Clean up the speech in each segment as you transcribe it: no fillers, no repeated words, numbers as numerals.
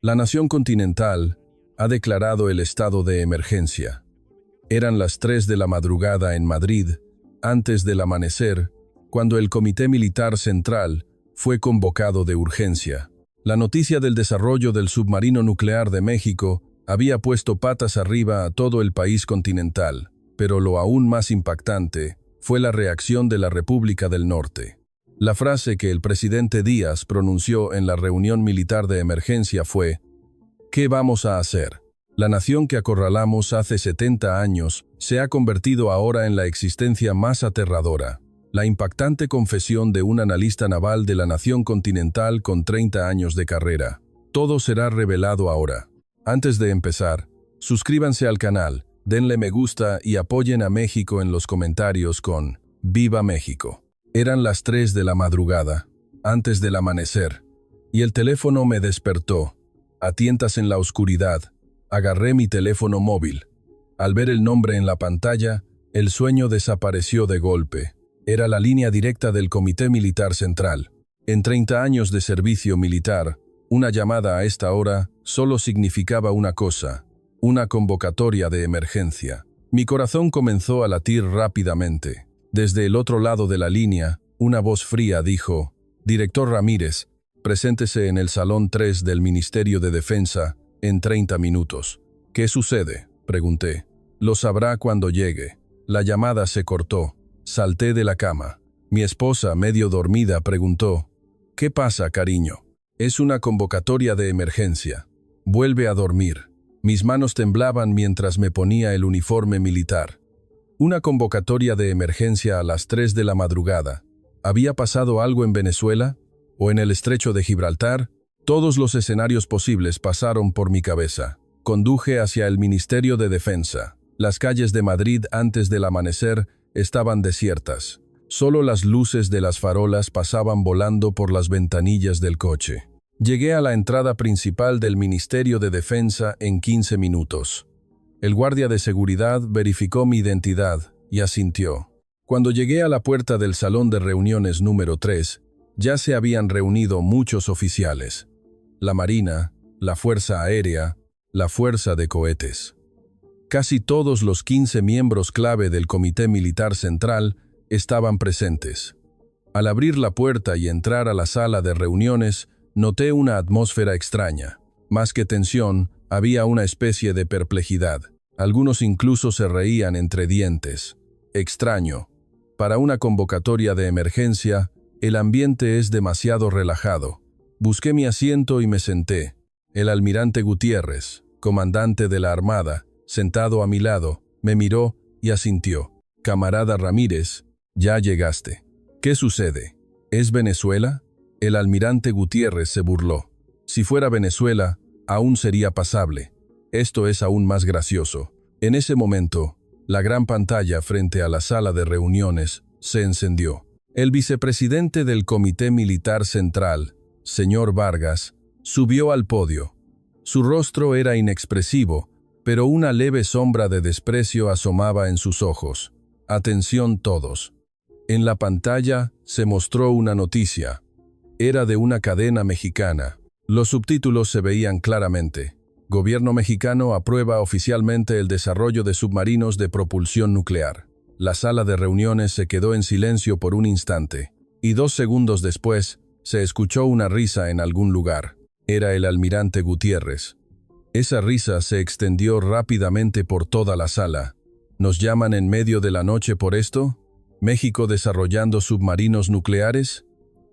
La nación continental ha declarado el estado de emergencia. Eran las 3 de la madrugada en Madrid, antes del amanecer, cuando el Comité Militar Central fue convocado de urgencia. La noticia del desarrollo del submarino nuclear de México había puesto patas arriba a todo el país continental, pero lo aún más impactante fue la reacción de la República del Norte. La frase que el presidente Díaz pronunció en la reunión militar de emergencia fue: ¿qué vamos a hacer? La nación que acorralamos hace 70 años se ha convertido ahora en la existencia más aterradora. La impactante confesión de un analista naval de la nación continental con 30 años de carrera. Todo será revelado ahora. Antes de empezar, suscríbanse al canal, denle me gusta y apoyen a México en los comentarios con ¡Viva México! Eran las 3 de la madrugada, antes del amanecer, y el teléfono me despertó. A tientas en la oscuridad, agarré mi teléfono móvil. Al ver el nombre en la pantalla, el sueño desapareció de golpe. Era la línea directa del Comité Militar Central. En 30 años de servicio militar, una llamada a esta hora solo significaba una cosa: una convocatoria de emergencia. Mi corazón comenzó a latir rápidamente. Desde el otro lado de la línea, una voz fría dijo: «Director Ramírez, preséntese en el Salón 3 del Ministerio de Defensa en 30 minutos». «¿Qué sucede?», pregunté. «Lo sabrá cuando llegue». La llamada se cortó. Salté de la cama. Mi esposa, medio dormida, preguntó: «¿Qué pasa, cariño?». «Es una convocatoria de emergencia». «Vuelve a dormir». Mis manos temblaban mientras me ponía el uniforme militar. Una convocatoria de emergencia a las 3 de la madrugada. ¿Había pasado algo en Venezuela? ¿O en el estrecho de Gibraltar? Todos los escenarios posibles pasaron por mi cabeza. Conduje hacia el Ministerio de Defensa. Las calles de Madrid antes del amanecer estaban desiertas. Solo las luces de las farolas pasaban volando por las ventanillas del coche. Llegué a la entrada principal del Ministerio de Defensa en 15 minutos. El guardia de seguridad verificó mi identidad y asintió. Cuando llegué a la puerta del salón de reuniones número 3, ya se habían reunido muchos oficiales. La Marina, la Fuerza Aérea, la Fuerza de Cohetes. Casi todos los 15 miembros clave del Comité Militar Central estaban presentes. Al abrir la puerta y entrar a la sala de reuniones, noté una atmósfera extraña. Más que tensión, había una especie de perplejidad. Algunos incluso se reían entre dientes. Extraño. Para una convocatoria de emergencia, el ambiente es demasiado relajado. Busqué mi asiento y me senté. El almirante Gutiérrez, comandante de la Armada, sentado a mi lado, me miró y asintió. «Camarada Ramírez, ya llegaste». «¿Qué sucede? ¿Es Venezuela?». El almirante Gutiérrez se burló. «Si fuera Venezuela, aún sería pasable. Esto es aún más gracioso». En ese momento, la gran pantalla frente a la sala de reuniones se encendió. El vicepresidente del Comité Militar Central, señor Vargas, subió al podio. Su rostro era inexpresivo, pero una leve sombra de desprecio asomaba en sus ojos. Atención todos. En la pantalla se mostró una noticia. Era de una cadena mexicana. Los subtítulos se veían claramente. Gobierno mexicano aprueba oficialmente el desarrollo de submarinos de propulsión nuclear. La sala de reuniones se quedó en silencio por un instante, y 2 segundos después se escuchó una risa en algún lugar. Era el almirante Gutiérrez. Esa risa se extendió rápidamente por toda la sala. ¿Nos llaman en medio de la noche por esto? ¿México desarrollando submarinos nucleares?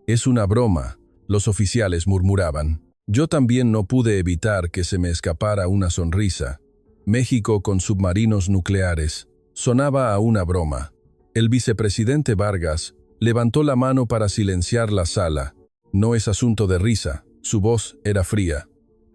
Es una broma, los oficiales murmuraban. Yo también no pude evitar que se me escapara una sonrisa. México con submarinos nucleares. Sonaba a una broma. El vicepresidente Vargas levantó la mano para silenciar la sala. No es asunto de risa, su voz era fría.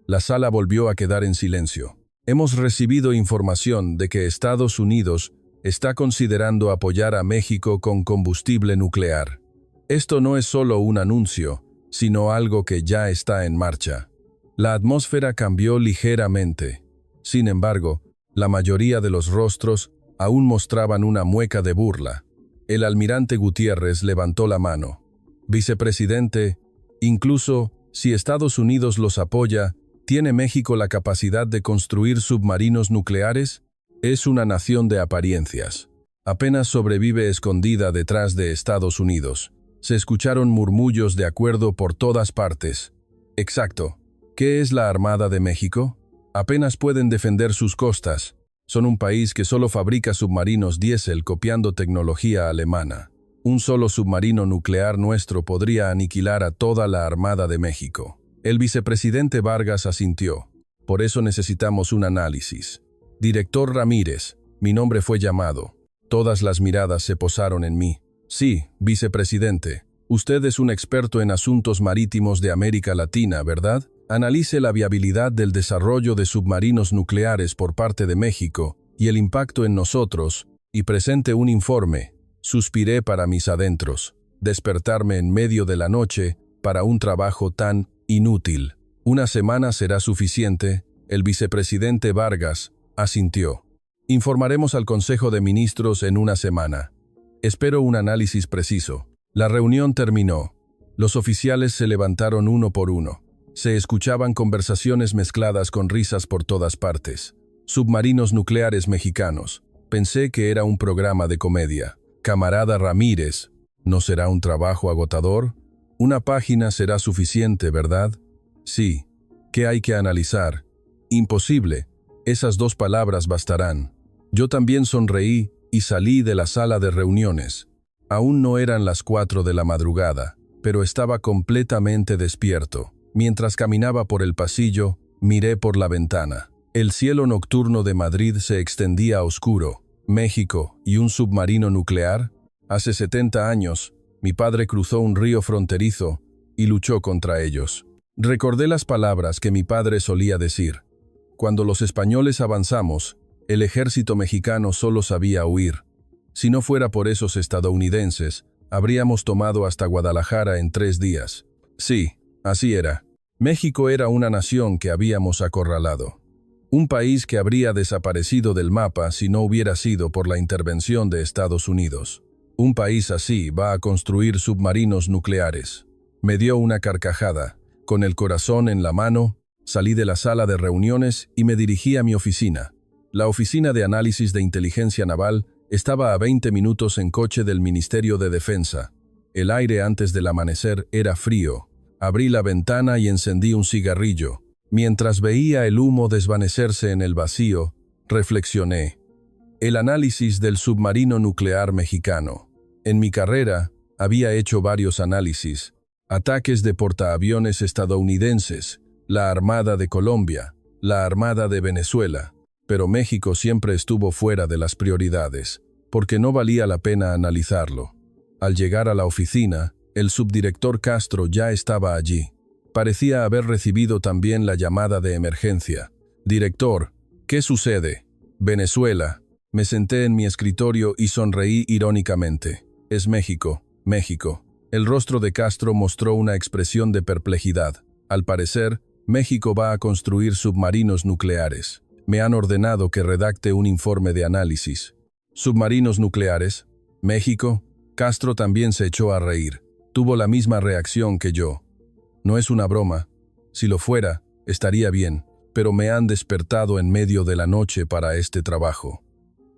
La sala volvió a quedar en silencio. Hemos recibido información de que Estados Unidos está considerando apoyar a México con combustible nuclear. Esto no es solo un anuncio, sino algo que ya está en marcha. La atmósfera cambió ligeramente. Sin embargo, la mayoría de los rostros aún mostraban una mueca de burla. El almirante Gutiérrez levantó la mano. Vicepresidente, incluso si Estados Unidos los apoya, ¿Tiene México la capacidad de construir submarinos nucleares? Es una nación de apariencias. Apenas sobrevive escondida detrás de Estados Unidos. Se escucharon murmullos de acuerdo por todas partes. Exacto. ¿Qué es la Armada de México? Apenas pueden defender sus costas. Son un país que solo fabrica submarinos diésel copiando tecnología alemana. Un solo submarino nuclear nuestro podría aniquilar a toda la Armada de México. El vicepresidente Vargas asintió. Por eso necesitamos un análisis. Director Ramírez, mi nombre fue llamado. Todas las miradas se posaron en mí. Sí, vicepresidente. Usted es un experto en asuntos marítimos de América Latina, ¿verdad? Analice la viabilidad del desarrollo de submarinos nucleares por parte de México y el impacto en nosotros, y presente un informe. Suspiré para mis adentros. Despertarme en medio de la noche para un trabajo tan inútil. Una semana será suficiente. El vicepresidente Vargas asintió. Informaremos al Consejo de Ministros en una semana. Espero un análisis preciso. La reunión terminó. Los oficiales se levantaron uno por uno. Se escuchaban conversaciones mezcladas con risas por todas partes. Submarinos nucleares mexicanos. Pensé que era un programa de comedia. Camarada Ramírez, ¿no será un trabajo agotador? Una página será suficiente, ¿verdad? Sí. ¿Qué hay que analizar? Imposible. Esas 2 palabras bastarán. Yo también sonreí y salí de la sala de reuniones. Aún no eran las 4 de la madrugada, pero estaba completamente despierto. Mientras caminaba por el pasillo, miré por la ventana. El cielo nocturno de Madrid se extendía oscuro. México y un submarino nuclear. Hace 70 años, mi padre cruzó un río fronterizo y luchó contra ellos. Recordé las palabras que mi padre solía decir. Cuando los españoles avanzamos, el ejército mexicano solo sabía huir. Si no fuera por esos estadounidenses, habríamos tomado hasta Guadalajara en 3 días. Sí, así era. México era una nación que habíamos acorralado. Un país que habría desaparecido del mapa si no hubiera sido por la intervención de Estados Unidos. Un país así va a construir submarinos nucleares. Me dio una carcajada. Con el corazón en la mano, salí de la sala de reuniones y me dirigí a mi oficina. La Oficina de Análisis de Inteligencia Naval estaba a 20 minutos en coche del Ministerio de Defensa. El aire antes del amanecer era frío. Abrí la ventana y encendí un cigarrillo. Mientras veía el humo desvanecerse en el vacío, reflexioné. El análisis del submarino nuclear mexicano. En mi carrera, había hecho varios análisis. Ataques de portaaviones estadounidenses, la Armada de Colombia, la Armada de Venezuela. Pero México siempre estuvo fuera de las prioridades, porque no valía la pena analizarlo. Al llegar a la oficina, el subdirector Castro ya estaba allí. Parecía haber recibido también la llamada de emergencia. Director, ¿qué sucede? Venezuela. Me senté en mi escritorio y sonreí irónicamente. Es México, México. El rostro de Castro mostró una expresión de perplejidad. Al parecer, México va a construir submarinos nucleares. Me han ordenado que redacte un informe de análisis. ¿Submarinos nucleares? ¿México? Castro también se echó a reír. Tuvo la misma reacción que yo. No es una broma. Si lo fuera, estaría bien, pero me han despertado en medio de la noche para este trabajo.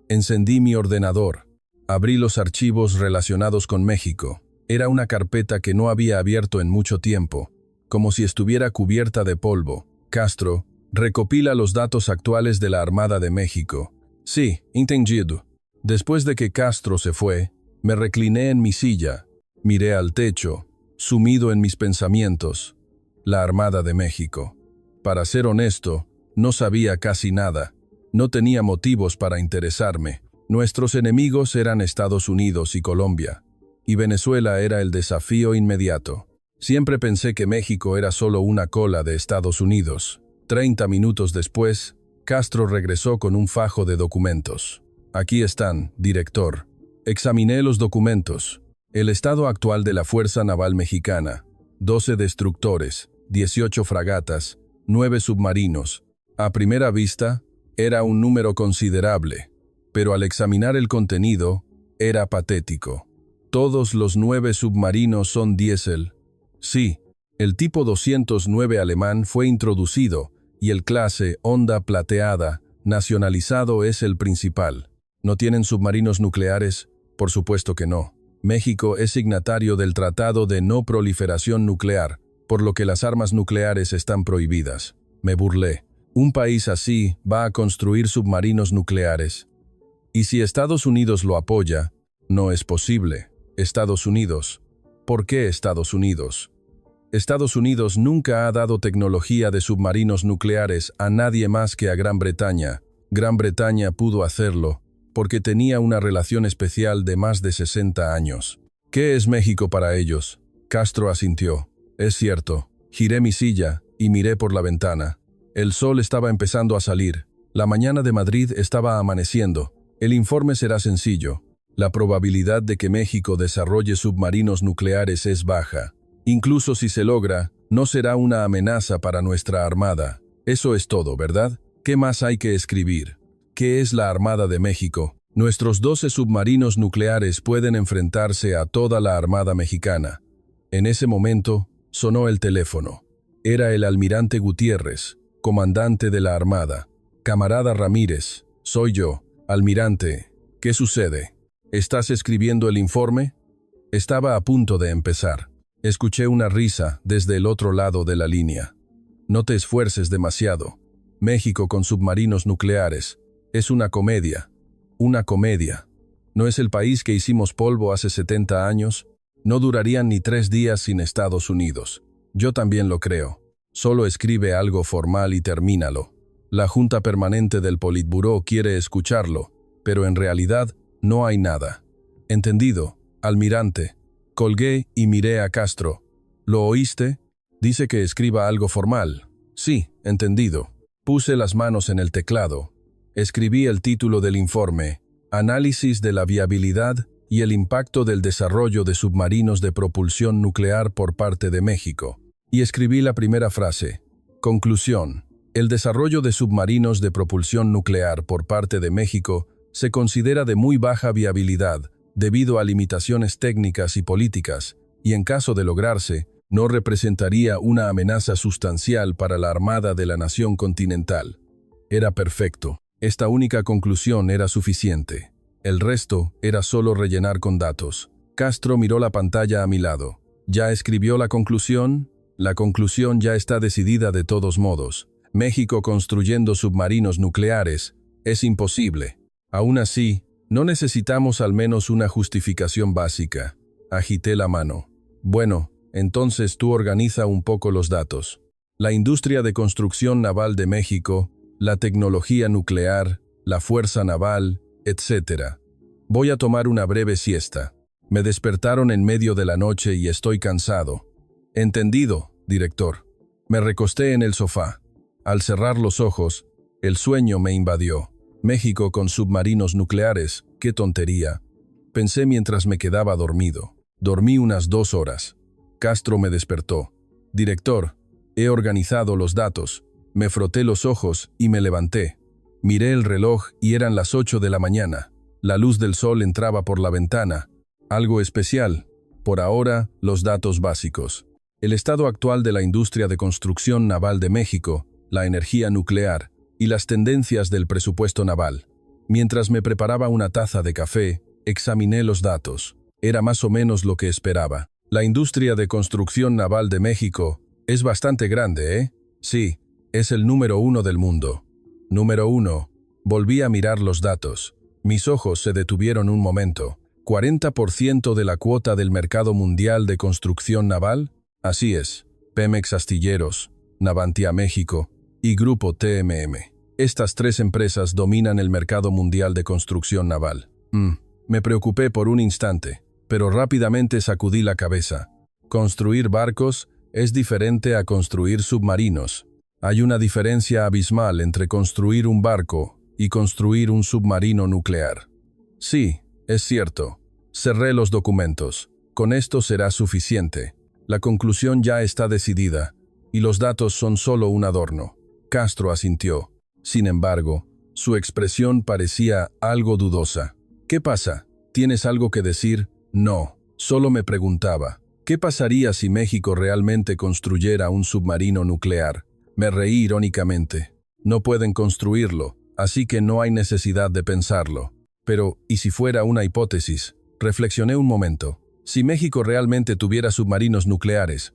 Encendí mi ordenador. Abrí los archivos relacionados con México. Era una carpeta que no había abierto en mucho tiempo, como si estuviera cubierta de polvo. Castro recopila los datos actuales de la Armada de México. Sí, entendido. Después de que Castro se fue, me recliné en mi silla, miré al techo, sumido en mis pensamientos. La Armada de México. Para ser honesto, no sabía casi nada. No tenía motivos para interesarme. Nuestros enemigos eran Estados Unidos y Colombia, y Venezuela era el desafío inmediato. Siempre pensé que México era solo una cola de Estados Unidos. 30 minutos después, Castro regresó con un fajo de documentos. Aquí están, director. Examiné los documentos. El estado actual de la Fuerza Naval Mexicana. 12 destructores, 18 fragatas, 9 submarinos. A primera vista, era un número considerable, pero al examinar el contenido, era patético. Todos los 9 submarinos son diésel. Sí, el tipo 209 alemán fue introducido, y el clase Onda Plateada, nacionalizado, es el principal. ¿No tienen submarinos nucleares? Por supuesto que no. México es signatario del Tratado de No Proliferación Nuclear, por lo que las armas nucleares están prohibidas. Me burlé. Un país así va a construir submarinos nucleares. Y si Estados Unidos lo apoya, no es posible. Estados Unidos. ¿Por qué Estados Unidos? Estados Unidos nunca ha dado tecnología de submarinos nucleares a nadie más que a Gran Bretaña. Gran Bretaña pudo hacerlo porque tenía una relación especial de más de 60 años. ¿Qué es México para ellos? Castro asintió. Es cierto. Giré mi silla y miré por la ventana. El sol estaba empezando a salir. La mañana de Madrid estaba amaneciendo. El informe será sencillo. La probabilidad de que México desarrolle submarinos nucleares es baja. Incluso si se logra, no será una amenaza para nuestra armada. Eso es todo, ¿verdad? ¿Qué más hay que escribir? ¿Qué es la Armada de México? Nuestros 12 submarinos nucleares pueden enfrentarse a toda la Armada mexicana. En ese momento, sonó el teléfono. Era el almirante Gutiérrez, comandante de la Armada. Camarada Ramírez, soy yo, almirante. ¿Qué sucede? ¿Estás escribiendo el informe? Estaba a punto de empezar. Escuché una risa desde el otro lado de la línea. No te esfuerces demasiado. México con submarinos nucleares. Es una comedia. Una comedia. ¿No es el país que hicimos polvo hace 70 años? No durarían ni 3 días sin Estados Unidos. Yo también lo creo. Solo escribe algo formal y termínalo. La Junta Permanente del Politburó quiere escucharlo, pero en realidad no hay nada. Entendido, almirante. Colgué y miré a Castro. ¿Lo oíste? Dice que escriba algo formal. Sí, entendido. Puse las manos en el teclado. Escribí el título del informe, Análisis de la viabilidad y el impacto del desarrollo de submarinos de propulsión nuclear por parte de México. Y escribí la primera frase. Conclusión. El desarrollo de submarinos de propulsión nuclear por parte de México se considera de muy baja viabilidad debido a limitaciones técnicas y políticas, y en caso de lograrse, no representaría una amenaza sustancial para la Armada de la nación continental. Era perfecto. Esta única conclusión era suficiente. El resto era solo rellenar con datos. Castro miró la pantalla a mi lado. ¿Ya escribió la conclusión? La conclusión ya está decidida de todos modos. México construyendo submarinos nucleares es imposible. Aún así, no necesitamos al menos una justificación básica. Agité la mano. Bueno, entonces tú organiza un poco los datos. La industria de construcción naval de México, la tecnología nuclear, la fuerza naval, etc. Voy a tomar una breve siesta. Me despertaron en medio de la noche y estoy cansado. Entendido, director. Me recosté en el sofá. Al cerrar los ojos, el sueño me invadió. México con submarinos nucleares, qué tontería. Pensé mientras me quedaba dormido. Dormí unas 2 horas. Castro me despertó. Director, he organizado los datos. Me froté los ojos y me levanté. Miré el reloj y eran las 8 de la mañana. La luz del sol entraba por la ventana. Algo especial. Por ahora, los datos básicos. El estado actual de la industria de construcción naval de México, la energía nuclear y las tendencias del presupuesto naval. Mientras me preparaba una taza de café, examiné los datos. Era más o menos lo que esperaba. La industria de construcción naval de México es bastante grande, ¿eh? Sí. Es el número 1 del mundo. Número 1. Volví a mirar los datos. Mis ojos se detuvieron un momento. ¿40% de la cuota del mercado mundial de construcción naval? Así es. Pemex Astilleros, Navantia México y Grupo TMM. Estas 3 empresas dominan el mercado mundial de construcción naval. Me preocupé por un instante, pero rápidamente sacudí la cabeza. Construir barcos es diferente a construir submarinos. Hay una diferencia abismal entre construir un barco y construir un submarino nuclear. Sí, es cierto. Cerré los documentos. Con esto será suficiente. La conclusión ya está decidida, y los datos son solo un adorno. Castro asintió. Sin embargo, su expresión parecía algo dudosa. ¿Qué pasa? ¿Tienes algo que decir? No, solo me preguntaba. ¿Qué pasaría si México realmente construyera un submarino nuclear? Me reí irónicamente. No pueden construirlo, así que no hay necesidad de pensarlo. Pero, ¿y si fuera una hipótesis? Reflexioné un momento. Si México realmente tuviera submarinos nucleares,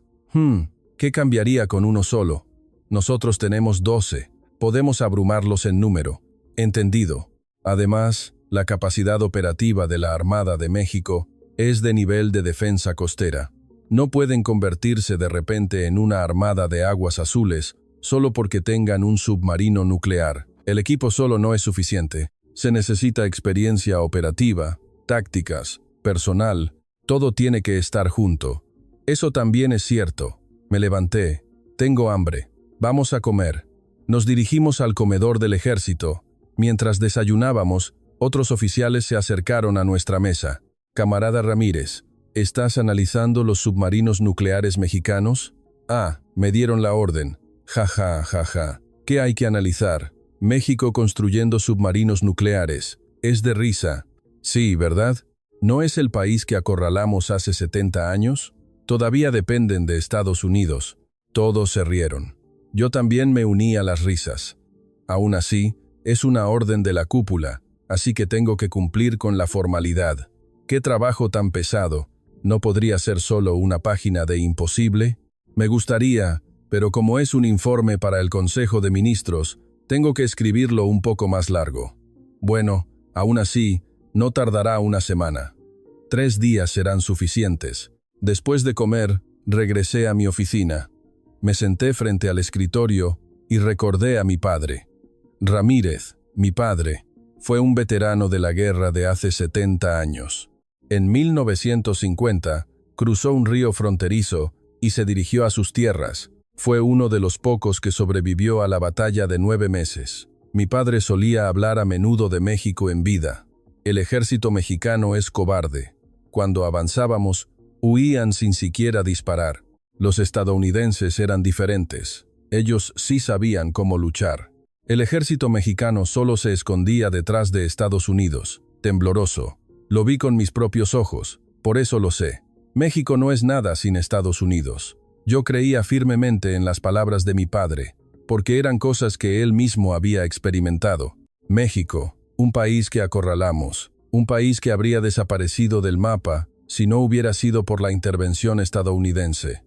¿qué cambiaría con uno solo? Nosotros tenemos 12. Podemos abrumarlos en número. Entendido. Además, la capacidad operativa de la Armada de México es de nivel de defensa costera. No pueden convertirse de repente en una armada de aguas azules solo porque tengan un submarino nuclear. El equipo solo no es suficiente. Se necesita experiencia operativa, tácticas, personal. Todo tiene que estar junto. Eso también es cierto. Me levanté. Tengo hambre. Vamos a comer. Nos dirigimos al comedor del ejército. Mientras desayunábamos, otros oficiales se acercaron a nuestra mesa. Camarada Ramírez, ¿estás analizando los submarinos nucleares mexicanos? Ah, me dieron la orden. Ja. ¿Qué hay que analizar? México construyendo submarinos nucleares. Es de risa. Sí, ¿verdad? ¿No es el país que acorralamos hace 70 años? Todavía dependen de Estados Unidos. Todos se rieron. Yo también me uní a las risas. Aún así, es una orden de la cúpula, así que tengo que cumplir con la formalidad. ¿Qué trabajo tan pesado? ¿No podría ser solo una página de imposible? Me gustaría, pero como es un informe para el Consejo de Ministros, tengo que escribirlo un poco más largo. Bueno, aún así, no tardará una semana. 3 días serán suficientes. Después de comer, regresé a mi oficina. Me senté frente al escritorio y recordé a mi padre. Ramírez, mi padre, fue un veterano de la guerra de hace 70 años. En 1950, cruzó un río fronterizo y se dirigió a sus tierras. Fue uno de los pocos que sobrevivió a la batalla de 9 meses. Mi padre solía hablar a menudo de México en vida. El ejército mexicano es cobarde. Cuando avanzábamos, huían sin siquiera disparar. Los estadounidenses eran diferentes. Ellos sí sabían cómo luchar. El ejército mexicano solo se escondía detrás de Estados Unidos, tembloroso. Lo vi con mis propios ojos, por eso lo sé. México no es nada sin Estados Unidos. Yo creía firmemente en las palabras de mi padre, porque eran cosas que él mismo había experimentado. México, un país que acorralamos, un país que habría desaparecido del mapa si no hubiera sido por la intervención estadounidense.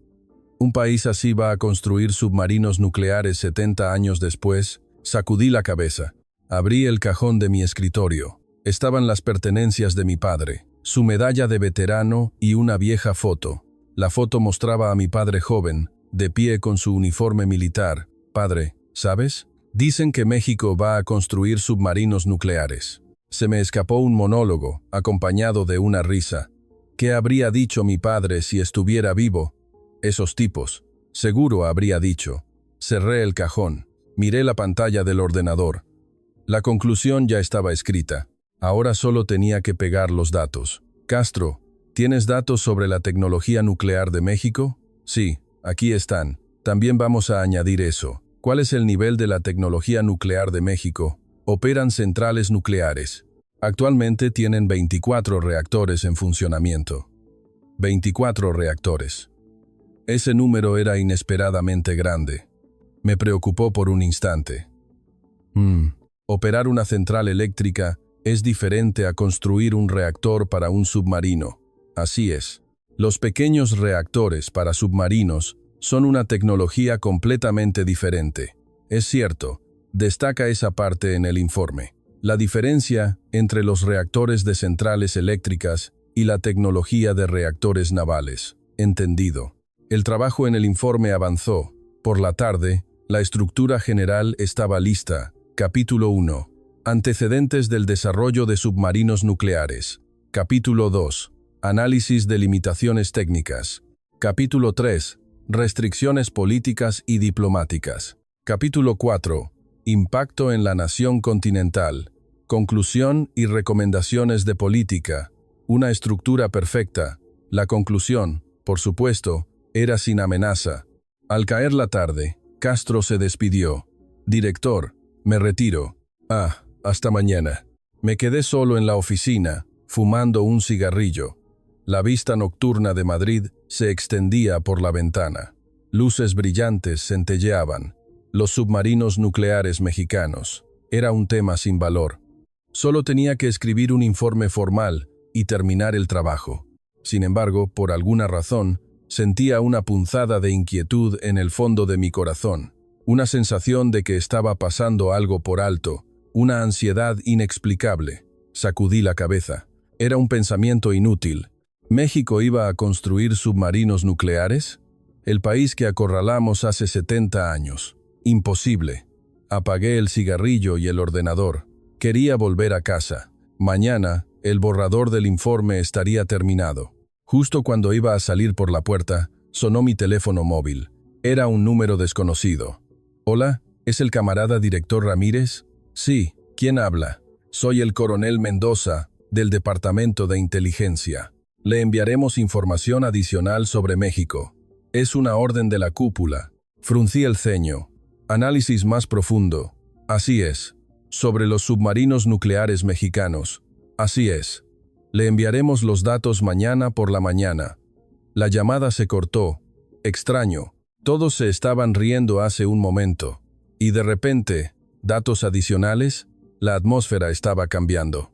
Un país así va a construir submarinos nucleares 70 años después. Sacudí la cabeza. Abrí el cajón de mi escritorio. Estaban las pertenencias de mi padre, su medalla de veterano y una vieja foto. La foto mostraba a mi padre joven, de pie con su uniforme militar. Padre, ¿sabes? Dicen que México va a construir submarinos nucleares. Se me escapó un monólogo, acompañado de una risa. ¿Qué habría dicho mi padre si estuviera vivo? Esos tipos. Seguro habría dicho. Cerré el cajón. Miré la pantalla del ordenador. La conclusión ya estaba escrita. Ahora solo tenía que pegar los datos. Castro, ¿tienes datos sobre la tecnología nuclear de México? Sí, aquí están. También vamos a añadir eso. ¿Cuál es el nivel de la tecnología nuclear de México? Operan centrales nucleares. Actualmente tienen 24 reactores en funcionamiento. 24 reactores. Ese número era inesperadamente grande. Me preocupó por un instante. Operar una central eléctrica es diferente a construir un reactor para un submarino. Así es. Los pequeños reactores para submarinos son una tecnología completamente diferente. Es cierto, destaca esa parte en el informe. La diferencia entre los reactores de centrales eléctricas y la tecnología de reactores navales. Entendido. El trabajo en el informe avanzó. Por la tarde, la estructura general estaba lista. Capítulo 1. Antecedentes del desarrollo de submarinos nucleares. Capítulo 2. Análisis de limitaciones técnicas. Capítulo 3. Restricciones políticas y diplomáticas. Capítulo 4. Impacto en la nación continental. Conclusión y recomendaciones de política. Una estructura perfecta. La conclusión, por supuesto, era sin amenaza. Al caer la tarde, Castro se despidió. Director, me retiro. Hasta mañana. Me quedé solo en la oficina, fumando un cigarrillo. La vista nocturna de Madrid se extendía por la ventana. Luces brillantes centelleaban. Los submarinos nucleares mexicanos. Era un tema sin valor. Solo tenía que escribir un informe formal y terminar el trabajo. Sin embargo, por alguna razón, sentía una punzada de inquietud en el fondo de mi corazón, una sensación de que estaba pasando algo por alto, una ansiedad inexplicable. Sacudí la cabeza. Era un pensamiento inútil. ¿México iba a construir submarinos nucleares? El país que acorralamos hace 70 años. Imposible. Apagué el cigarrillo y el ordenador. Quería volver a casa. Mañana, el borrador del informe estaría terminado. Justo cuando iba a salir por la puerta, sonó mi teléfono móvil. Era un número desconocido. «Hola, ¿es el camarada director Ramírez?» «Sí, ¿quién habla?» «Soy el coronel Mendoza, del Departamento de Inteligencia. Le enviaremos información adicional sobre México. Es una orden de la cúpula». Fruncí el ceño. Análisis más profundo. Así es. Sobre los submarinos nucleares mexicanos. Así es. Le enviaremos los datos mañana por la mañana. La llamada se cortó. Extraño. Todos se estaban riendo hace un momento. Y de repente, ¿datos adicionales? La atmósfera estaba cambiando.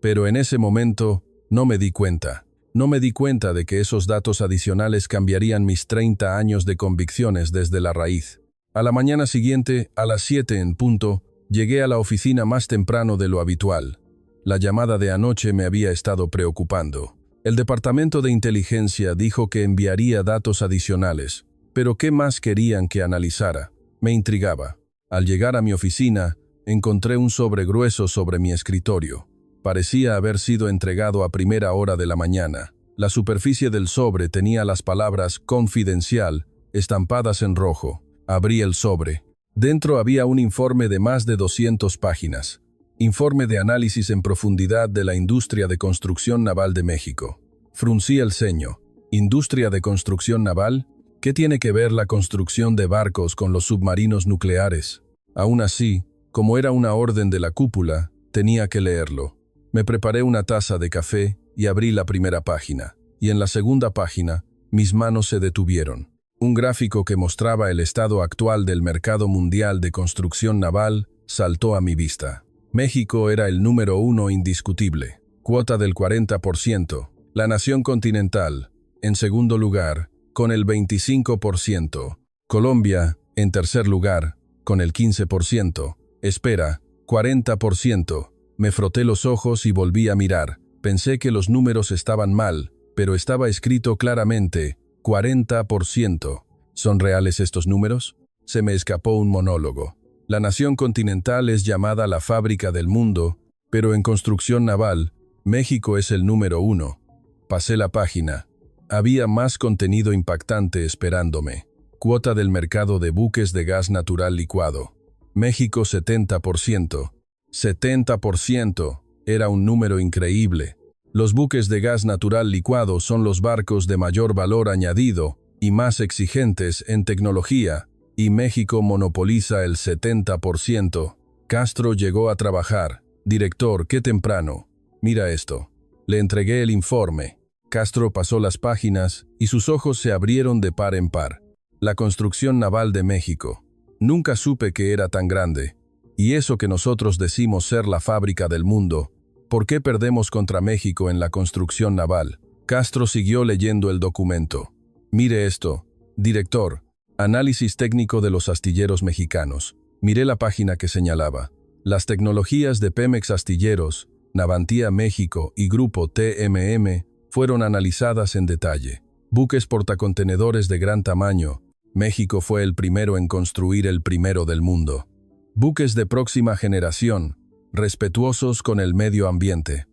Pero en ese momento, no me di cuenta. No me di cuenta de que esos datos adicionales cambiarían mis 30 años de convicciones desde la raíz. A la mañana siguiente, a las 7 en punto, llegué a la oficina más temprano de lo habitual. La llamada de anoche me había estado preocupando. El Departamento de Inteligencia dijo que enviaría datos adicionales. Pero ¿qué más querían que analizara? Me intrigaba. Al llegar a mi oficina, encontré un sobre grueso sobre mi escritorio. Parecía haber sido entregado a primera hora de la mañana. La superficie del sobre tenía las palabras «Confidencial» estampadas en rojo. Abrí el sobre. Dentro había un informe de más de 200 páginas. Informe de análisis en profundidad de la industria de construcción naval de México. Fruncí el ceño. ¿Industria de construcción naval? ¿Qué tiene que ver la construcción de barcos con los submarinos nucleares? Aún así, como era una orden de la cúpula, tenía que leerlo. Me preparé una taza de café y abrí la primera página. Y en la segunda página, mis manos se detuvieron. Un gráfico que mostraba el estado actual del mercado mundial de construcción naval saltó a mi vista. México era el número 1 indiscutible, cuota del 40%. La nación continental, en segundo lugar, con el 25%. Colombia, en tercer lugar, con el 15%. Espera, 40%. Me froté los ojos y volví a mirar. Pensé que los números estaban mal, pero estaba escrito claramente, 40%. ¿Son reales estos números? Se me escapó un monólogo. La nación continental es llamada la fábrica del mundo, pero en construcción naval, México es el número 1. Pasé la página. Había más contenido impactante esperándome. Cuota del mercado de buques de gas natural licuado. México 70%. 70%. Era un número increíble. Los buques de gas natural licuado son los barcos de mayor valor añadido y más exigentes en tecnología, y México monopoliza el 70%. Castro llegó a trabajar. Director, qué temprano. Mira esto. Le entregué el informe. Castro pasó las páginas y sus ojos se abrieron de par en par. La construcción naval de México. Nunca supe que era tan grande. Y eso que nosotros decimos ser la fábrica del mundo. ¿Por qué perdemos contra México en la construcción naval? Castro siguió leyendo el documento. Mire esto. Director, análisis técnico de los astilleros mexicanos. Miré la página que señalaba. Las tecnologías de Pemex Astilleros, Navantia México y Grupo TMM fueron analizadas en detalle. Buques portacontenedores de gran tamaño. México fue el primero en construir el primero del mundo. Buques de próxima generación, respetuosos con el medio ambiente.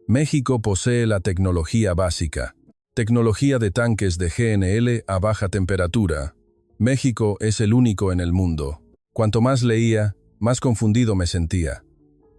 México posee la tecnología básica. Tecnología de tanques de GNL a baja temperatura. México es el único en el mundo. Cuanto más leía, más confundido me sentía.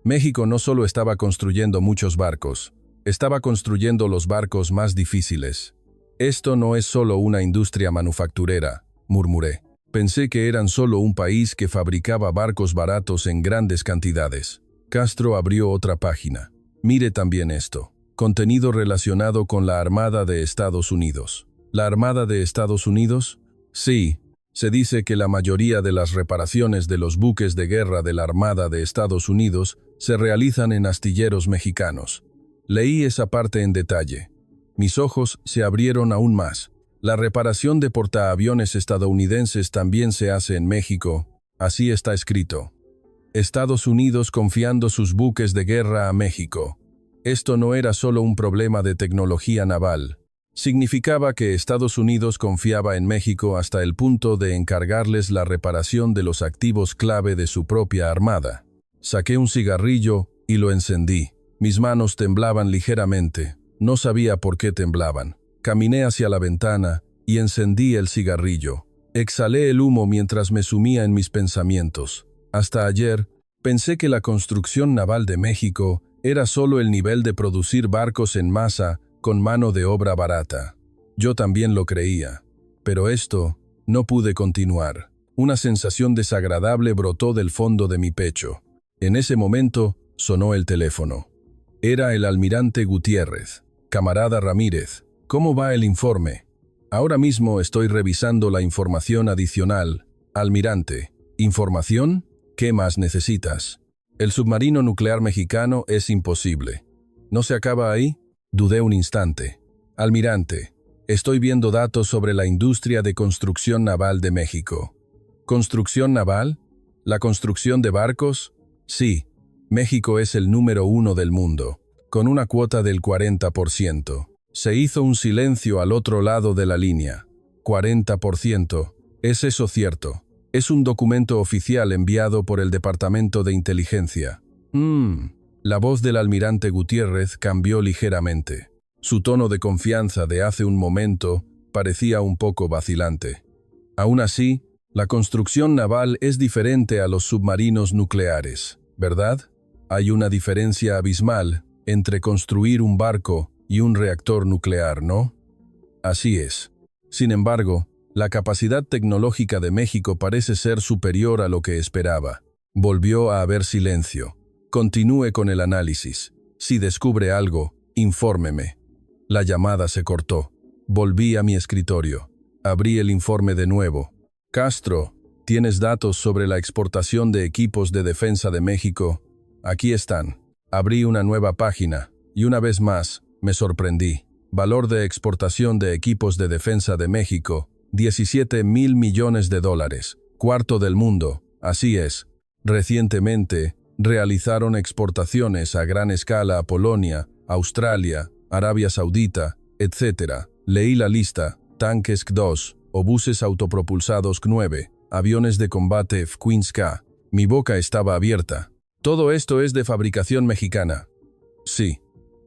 México no solo estaba construyendo muchos barcos, estaba construyendo los barcos más difíciles. Esto no es solo una industria manufacturera, murmuré. Pensé que eran solo un país que fabricaba barcos baratos en grandes cantidades. Castro abrió otra página. Mire también esto. Contenido relacionado con la Armada de Estados Unidos. ¿La Armada de Estados Unidos? Sí. Se dice que la mayoría de las reparaciones de los buques de guerra de la Armada de Estados Unidos se realizan en astilleros mexicanos. Leí esa parte en detalle. Mis ojos se abrieron aún más. La reparación de portaaviones estadounidenses también se hace en México. Así está escrito. Estados Unidos confiando sus buques de guerra a México. Esto no era solo un problema de tecnología naval. Significaba que Estados Unidos confiaba en México hasta el punto de encargarles la reparación de los activos clave de su propia armada. Saqué un cigarrillo y lo encendí. Mis manos temblaban ligeramente. No sabía por qué temblaban. Caminé hacia la ventana y encendí el cigarrillo. Exhalé el humo mientras me sumía en mis pensamientos. Hasta ayer, pensé que la construcción naval de México era solo el nivel de producir barcos en masa con mano de obra barata. Yo también lo creía. Pero esto no pude continuar. Una sensación desagradable brotó del fondo de mi pecho. En ese momento sonó el teléfono. Era el almirante Gutiérrez. Camarada Ramírez, ¿cómo va el informe? Ahora mismo estoy revisando la información adicional. Almirante, ¿información? ¿Qué más necesitas? El submarino nuclear mexicano es imposible. ¿No se acaba ahí? Dudé un instante. Almirante, estoy viendo datos sobre la industria de construcción naval de México. ¿Construcción naval? ¿La construcción de barcos? Sí, México es el número 1 del mundo, con una cuota del 40%. Se hizo un silencio al otro lado de la línea. 40%. ¿Es eso cierto? Es un documento oficial enviado por el Departamento de Inteligencia. La voz del almirante Gutiérrez cambió ligeramente. Su tono de confianza de hace un momento parecía un poco vacilante. Aún así, la construcción naval es diferente a los submarinos nucleares, ¿verdad? Hay una diferencia abismal entre construir un barco y un reactor nuclear, ¿no? Así es. Sin embargo, la capacidad tecnológica de México parece ser superior a lo que esperaba. Volvió a haber silencio. Continúe con el análisis. Si descubre algo, infórmeme. La llamada se cortó. Volví a mi escritorio. Abrí el informe de nuevo. Castro, ¿tienes datos sobre la exportación de equipos de defensa de México? Aquí están. Abrí una nueva página, y una vez más, me sorprendí. Valor de exportación de equipos de defensa de México, $17,000 millones. Cuarto del mundo, así es. Recientemente, realizaron exportaciones a gran escala a Polonia, Australia, Arabia Saudita, etc. Leí la lista: tanques K-2, obuses autopropulsados K-9, aviones de combate F-15K. Mi boca estaba abierta. Todo esto es de fabricación mexicana. Sí.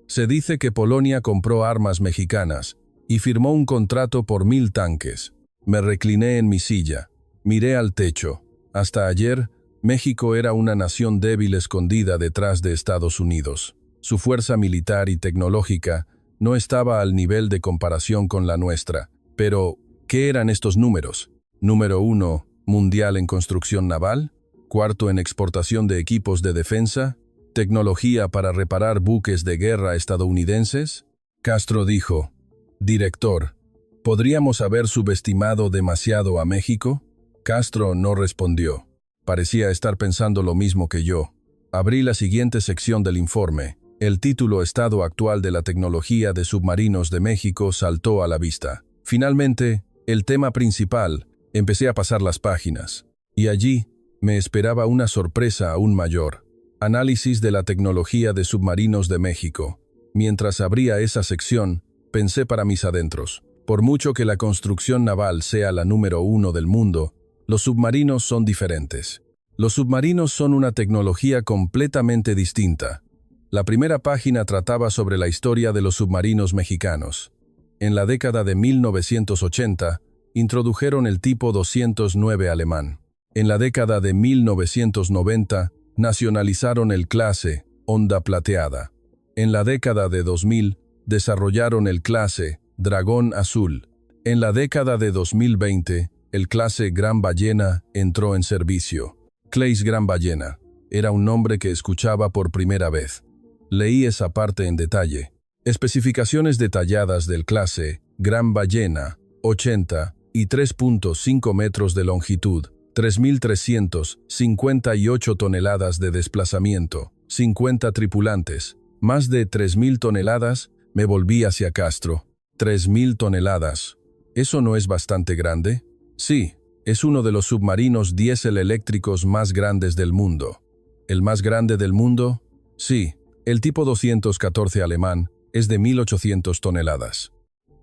Se dice que Polonia compró armas mexicanas y firmó un contrato por 1,000 tanques. Me recliné en mi silla. Miré al techo. Hasta ayer, México era una nación débil escondida detrás de Estados Unidos. Su fuerza militar y tecnológica no estaba al nivel de comparación con la nuestra. Pero, ¿qué eran estos números? Número 1, mundial en construcción naval. Cuarto en exportación de equipos de defensa. ¿Tecnología para reparar buques de guerra estadounidenses? Castro dijo: Director, ¿podríamos haber subestimado demasiado a México? Castro no respondió. Parecía estar pensando lo mismo que yo. Abrí la siguiente sección del informe. El título Estado actual de la tecnología de submarinos de México saltó a la vista. Finalmente, el tema principal. Empecé a pasar las páginas. Y allí me esperaba una sorpresa aún mayor. Análisis de la tecnología de submarinos de México. Mientras abría esa sección, pensé para mis adentros. Por mucho que la construcción naval sea la número 1 del mundo, los submarinos son diferentes. Los submarinos son una tecnología completamente distinta. La primera página trataba sobre la historia de los submarinos mexicanos. En la década de 1980, introdujeron el tipo 209 alemán. En la década de 1990, nacionalizaron el clase Onda Plateada. En la década de 2000, desarrollaron el clase Dragón Azul. En la década de 2020, el clase Gran Ballena entró en servicio. Clase Gran Ballena era un nombre que escuchaba por primera vez. Leí esa parte en detalle. Especificaciones detalladas del clase Gran Ballena 80 y y 3.5 metros de longitud, 3.358 toneladas de desplazamiento, 50 tripulantes, más de 3.000 toneladas, me volví hacia Castro. 3.000 toneladas. ¿Eso no es bastante grande? Sí, es uno de los submarinos diésel eléctricos más grandes del mundo. ¿El más grande del mundo? Sí, el tipo 214 alemán es de 1.800 toneladas.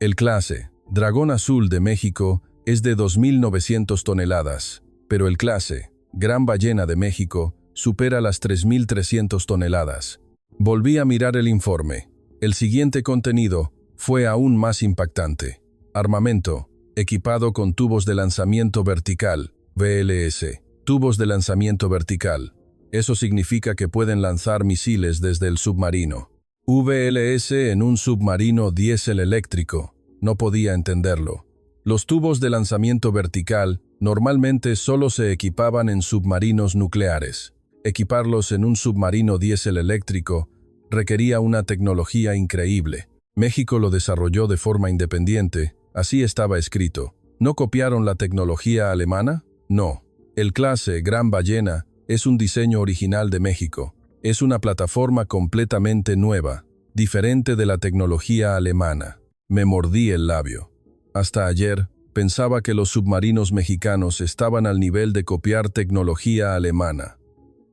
El clase Dragón Azul de México es de 2.900 toneladas, pero el clase Gran Ballena de México supera las 3.300 toneladas. Volví a mirar el informe. El siguiente contenido fue aún más impactante. Armamento, equipado con tubos de lanzamiento vertical, VLS. Tubos de lanzamiento vertical. Eso significa que pueden lanzar misiles desde el submarino. VLS en un submarino diésel eléctrico. No podía entenderlo. Los tubos de lanzamiento vertical normalmente solo se equipaban en submarinos nucleares. Equiparlos en un submarino diésel eléctrico requería una tecnología increíble. México lo desarrolló de forma independiente, así estaba escrito. ¿No copiaron la tecnología alemana? No. El clase Gran Ballena es un diseño original de México. Es una plataforma completamente nueva, diferente de la tecnología alemana. Me mordí el labio. Hasta ayer, pensaba que los submarinos mexicanos estaban al nivel de copiar tecnología alemana.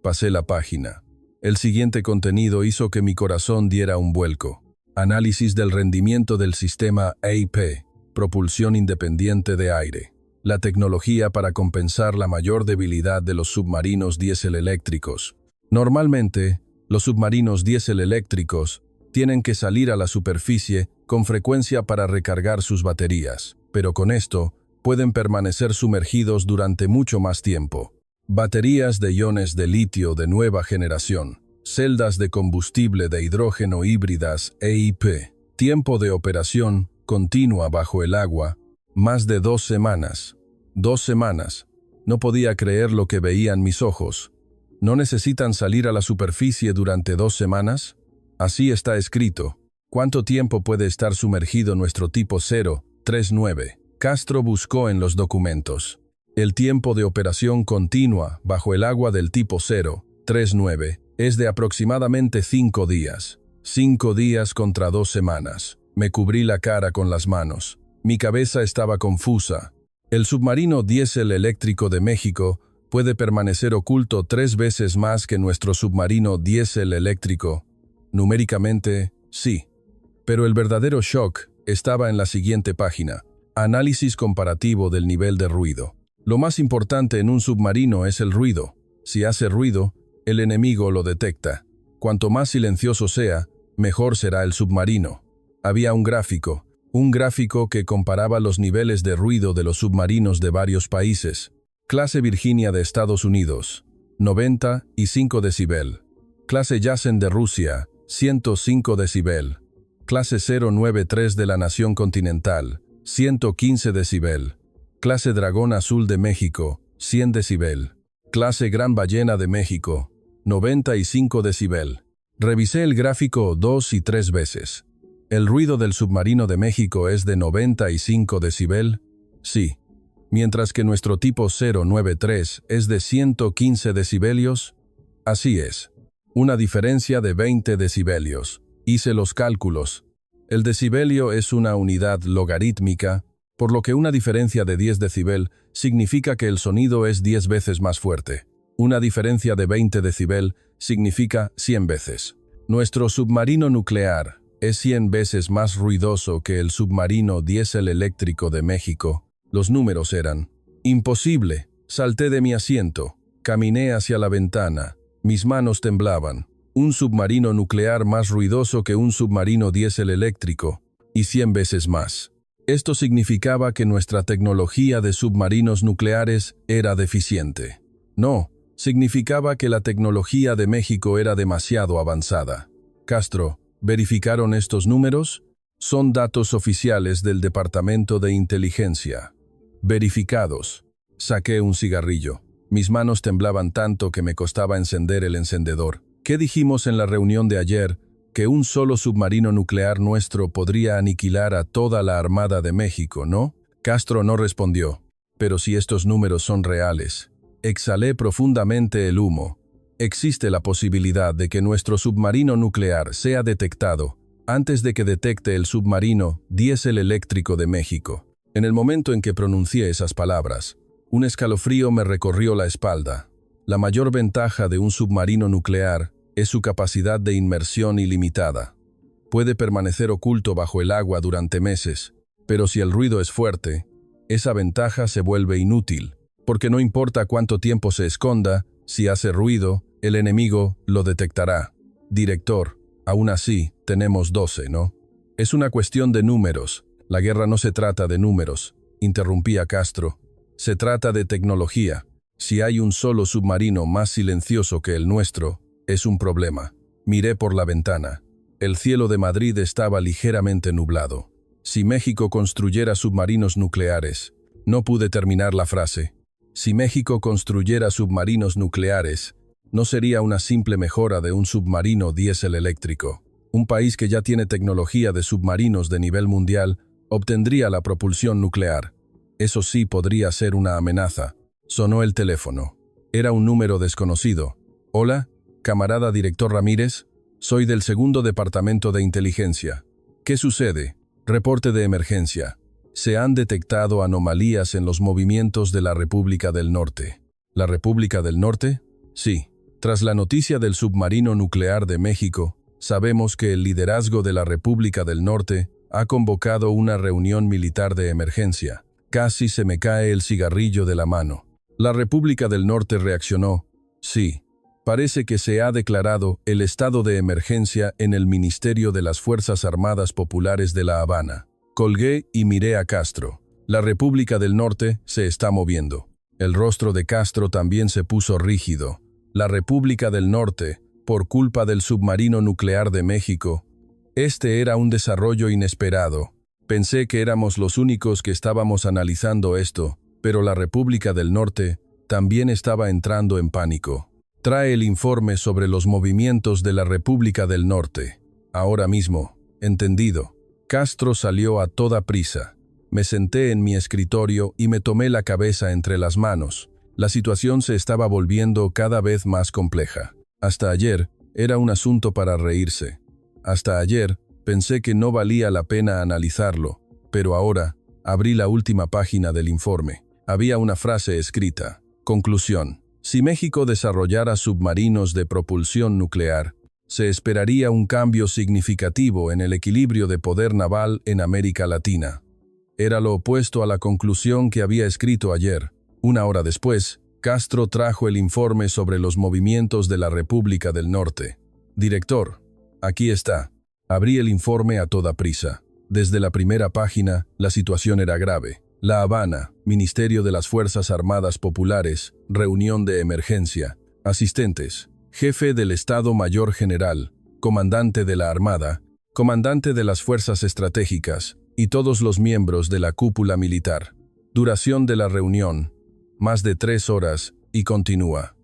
Pasé la página. El siguiente contenido hizo que mi corazón diera un vuelco. Análisis del rendimiento del sistema EIP, propulsión independiente de aire. La tecnología para compensar la mayor debilidad de los submarinos diésel eléctricos. Normalmente, los submarinos diésel eléctricos tienen que salir a la superficie con frecuencia para recargar sus baterías, pero con esto pueden permanecer sumergidos durante mucho más tiempo. Baterías de iones de litio de nueva generación, celdas de combustible de hidrógeno híbridas EIP, tiempo de operación continua bajo el agua, más de 2 semanas. 2 semanas. No podía creer lo que veían mis ojos. ¿No necesitan salir a la superficie durante 2 semanas? Así está escrito. ¿Cuánto tiempo puede estar sumergido nuestro tipo 039? Castro buscó en los documentos. El tiempo de operación continua bajo el agua del tipo 039 es de aproximadamente 5 días. 5 días contra 2 semanas. Me cubrí la cara con las manos. Mi cabeza estaba confusa. El submarino diésel eléctrico de México puede permanecer oculto 3 veces más que nuestro submarino diésel eléctrico. Numéricamente, sí. Pero el verdadero shock estaba en la siguiente página. Análisis comparativo del nivel de ruido. Lo más importante en un submarino es el ruido. Si hace ruido, el enemigo lo detecta. Cuanto más silencioso sea, mejor será el submarino. Había un gráfico que comparaba los niveles de ruido de los submarinos de varios países. Clase Virginia de Estados Unidos, 95 decibel. Clase Yasen de Rusia, 105 decibel. Clase 093 de la Nación Continental, 115 decibel. Clase Dragón Azul de México, 100 decibel. Clase Gran Ballena de México, 95 decibel. Revisé el gráfico 2 y 3 veces. ¿El ruido del submarino de México es de 95 decibel? Sí. Mientras que nuestro tipo 093 es de 115 decibelios. Así es. Una diferencia de 20 decibelios. Hice los cálculos. El decibelio es una unidad logarítmica, por lo que una diferencia de 10 decibel significa que el sonido es 10 veces más fuerte. Una diferencia de 20 decibel significa 100 veces. Nuestro submarino nuclear es 100 veces más ruidoso que el submarino diésel eléctrico de México. Los números eran: imposible. Salté de mi asiento. Caminé hacia la ventana. Mis manos temblaban. Un submarino nuclear más ruidoso que un submarino diésel eléctrico, y 100 veces más. Esto significaba que nuestra tecnología de submarinos nucleares era deficiente. No, significaba que la tecnología de México era demasiado avanzada. Castro, ¿verificaron estos números? Son datos oficiales del Departamento de Inteligencia. Verificados. Saqué un cigarrillo. Mis manos temblaban tanto que me costaba encender el encendedor. ¿Qué dijimos en la reunión de ayer? Que un solo submarino nuclear nuestro podría aniquilar a toda la Armada de México, ¿no? Castro no respondió. Pero si estos números son reales, exhalé profundamente el humo. Existe la posibilidad de que nuestro submarino nuclear sea detectado antes de que detecte el submarino diésel eléctrico de México. En el momento en que pronuncié esas palabras, un escalofrío me recorrió la espalda. La mayor ventaja de un submarino nuclear es su capacidad de inmersión ilimitada. Puede permanecer oculto bajo el agua durante meses, pero si el ruido es fuerte, esa ventaja se vuelve inútil, porque no importa cuánto tiempo se esconda, si hace ruido, el enemigo lo detectará. Director, aún así, tenemos 12, ¿no? Es una cuestión de números. La guerra no se trata de números, interrumpía Castro. Se trata de tecnología. Si hay un solo submarino más silencioso que el nuestro, es un problema. Miré por la ventana. El cielo de Madrid estaba ligeramente nublado. Si México construyera submarinos nucleares, no pude terminar la frase. Si México construyera submarinos nucleares, no sería una simple mejora de un submarino diésel eléctrico. Un país que ya tiene tecnología de submarinos de nivel mundial obtendría la propulsión nuclear. Eso sí podría ser una amenaza. Sonó el teléfono. Era un número desconocido. Hola, camarada director Ramírez, soy del segundo departamento de inteligencia. ¿Qué sucede? Reporte de emergencia. Se han detectado anomalías en los movimientos de la República del Norte. ¿La República del Norte? Sí. Tras la noticia del submarino nuclear de México, sabemos que el liderazgo de la República del Norte ha convocado una reunión militar de emergencia. Casi se me cae el cigarrillo de la mano. La República del Norte reaccionó. Sí. Parece que se ha declarado el estado de emergencia en el Ministerio de las Fuerzas Armadas Populares de La Habana. Colgué y miré a Castro. La República del Norte se está moviendo. El rostro de Castro también se puso rígido. La República del Norte, por culpa del submarino nuclear de México. Este era un desarrollo inesperado. Pensé que éramos los únicos que estábamos analizando esto, pero la República del Norte también estaba entrando en pánico. Trae el informe sobre los movimientos de la República del Norte. Ahora mismo. Entendido. Castro salió a toda prisa. Me senté en mi escritorio y me tomé la cabeza entre las manos. La situación se estaba volviendo cada vez más compleja. Hasta ayer, era un asunto para reírse. Hasta ayer, pensé que no valía la pena analizarlo, pero ahora, abrí la última página del informe. Había una frase escrita. Conclusión. Si México desarrollara submarinos de propulsión nuclear, se esperaría un cambio significativo en el equilibrio de poder naval en América Latina. Era lo opuesto a la conclusión que había escrito ayer. Una hora después, Castro trajo el informe sobre los movimientos de la República del Norte. Director, aquí está. Abrí el informe a toda prisa. Desde la primera página, la situación era grave. La Habana, Ministerio de las Fuerzas Armadas Populares, reunión de emergencia. Asistentes, jefe del Estado Mayor General, comandante de la Armada, comandante de las Fuerzas Estratégicas y todos los miembros de la cúpula militar. Duración de la reunión, más de 3 horas, y continúa.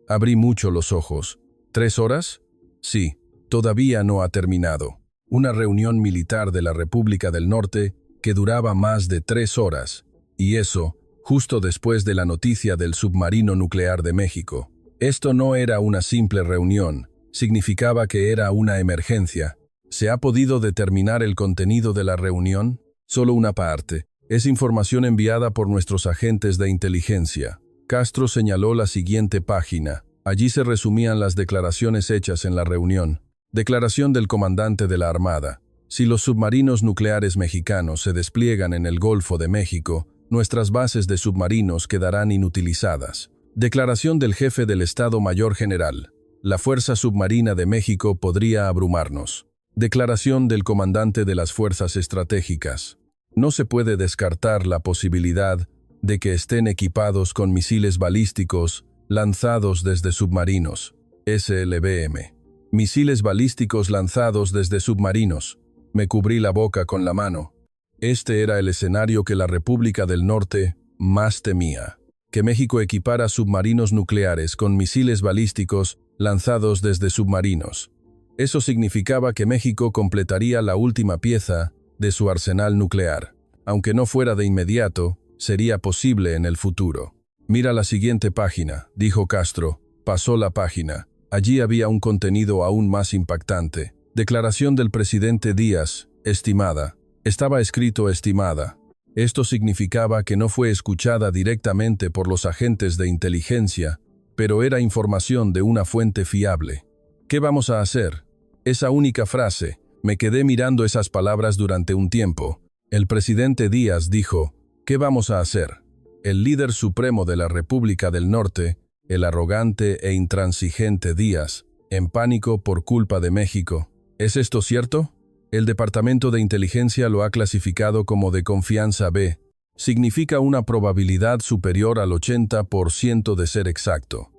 Abrí mucho los ojos. ¿3 horas? Sí, todavía no ha terminado. Una reunión militar de la República del Norte que duraba más de 3 horas, y eso, justo después de la noticia del submarino nuclear de México. Esto no era una simple reunión, significaba que era una emergencia. ¿Se ha podido determinar el contenido de la reunión? Solo una parte. Es información enviada por nuestros agentes de inteligencia. Castro señaló la siguiente página. Allí se resumían las declaraciones hechas en la reunión. Declaración del comandante de la Armada. Si los submarinos nucleares mexicanos se despliegan en el Golfo de México, nuestras bases de submarinos quedarán inutilizadas. Declaración del jefe del Estado Mayor General. La Fuerza Submarina de México podría abrumarnos. Declaración del comandante de las Fuerzas Estratégicas. No se puede descartar la posibilidad de que estén equipados con misiles balísticos lanzados desde submarinos. SLBM. Misiles balísticos lanzados desde submarinos. Me cubrí la boca con la mano. Este era el escenario que la República del Norte más temía. Que México equipara submarinos nucleares con misiles balísticos lanzados desde submarinos. Eso significaba que México completaría la última pieza de su arsenal nuclear. aunque no fuera de inmediato, sería posible en el futuro. Mira la siguiente página, dijo Castro. Pasó la página. Allí había un contenido aún más impactante. Declaración del presidente Díaz, estimada. Estaba escrito estimada. Esto significaba que no fue escuchada directamente por los agentes de inteligencia, pero era información de una fuente fiable. ¿Qué vamos a hacer? Esa única frase. Me quedé mirando esas palabras durante un tiempo. El presidente Díaz dijo, ¿qué vamos a hacer? El líder supremo de la República del Norte, el arrogante e intransigente Díaz, en pánico por culpa de México. ¿Es esto cierto? El Departamento de Inteligencia lo ha clasificado como de confianza B. Significa una probabilidad superior al 80% de ser exacto.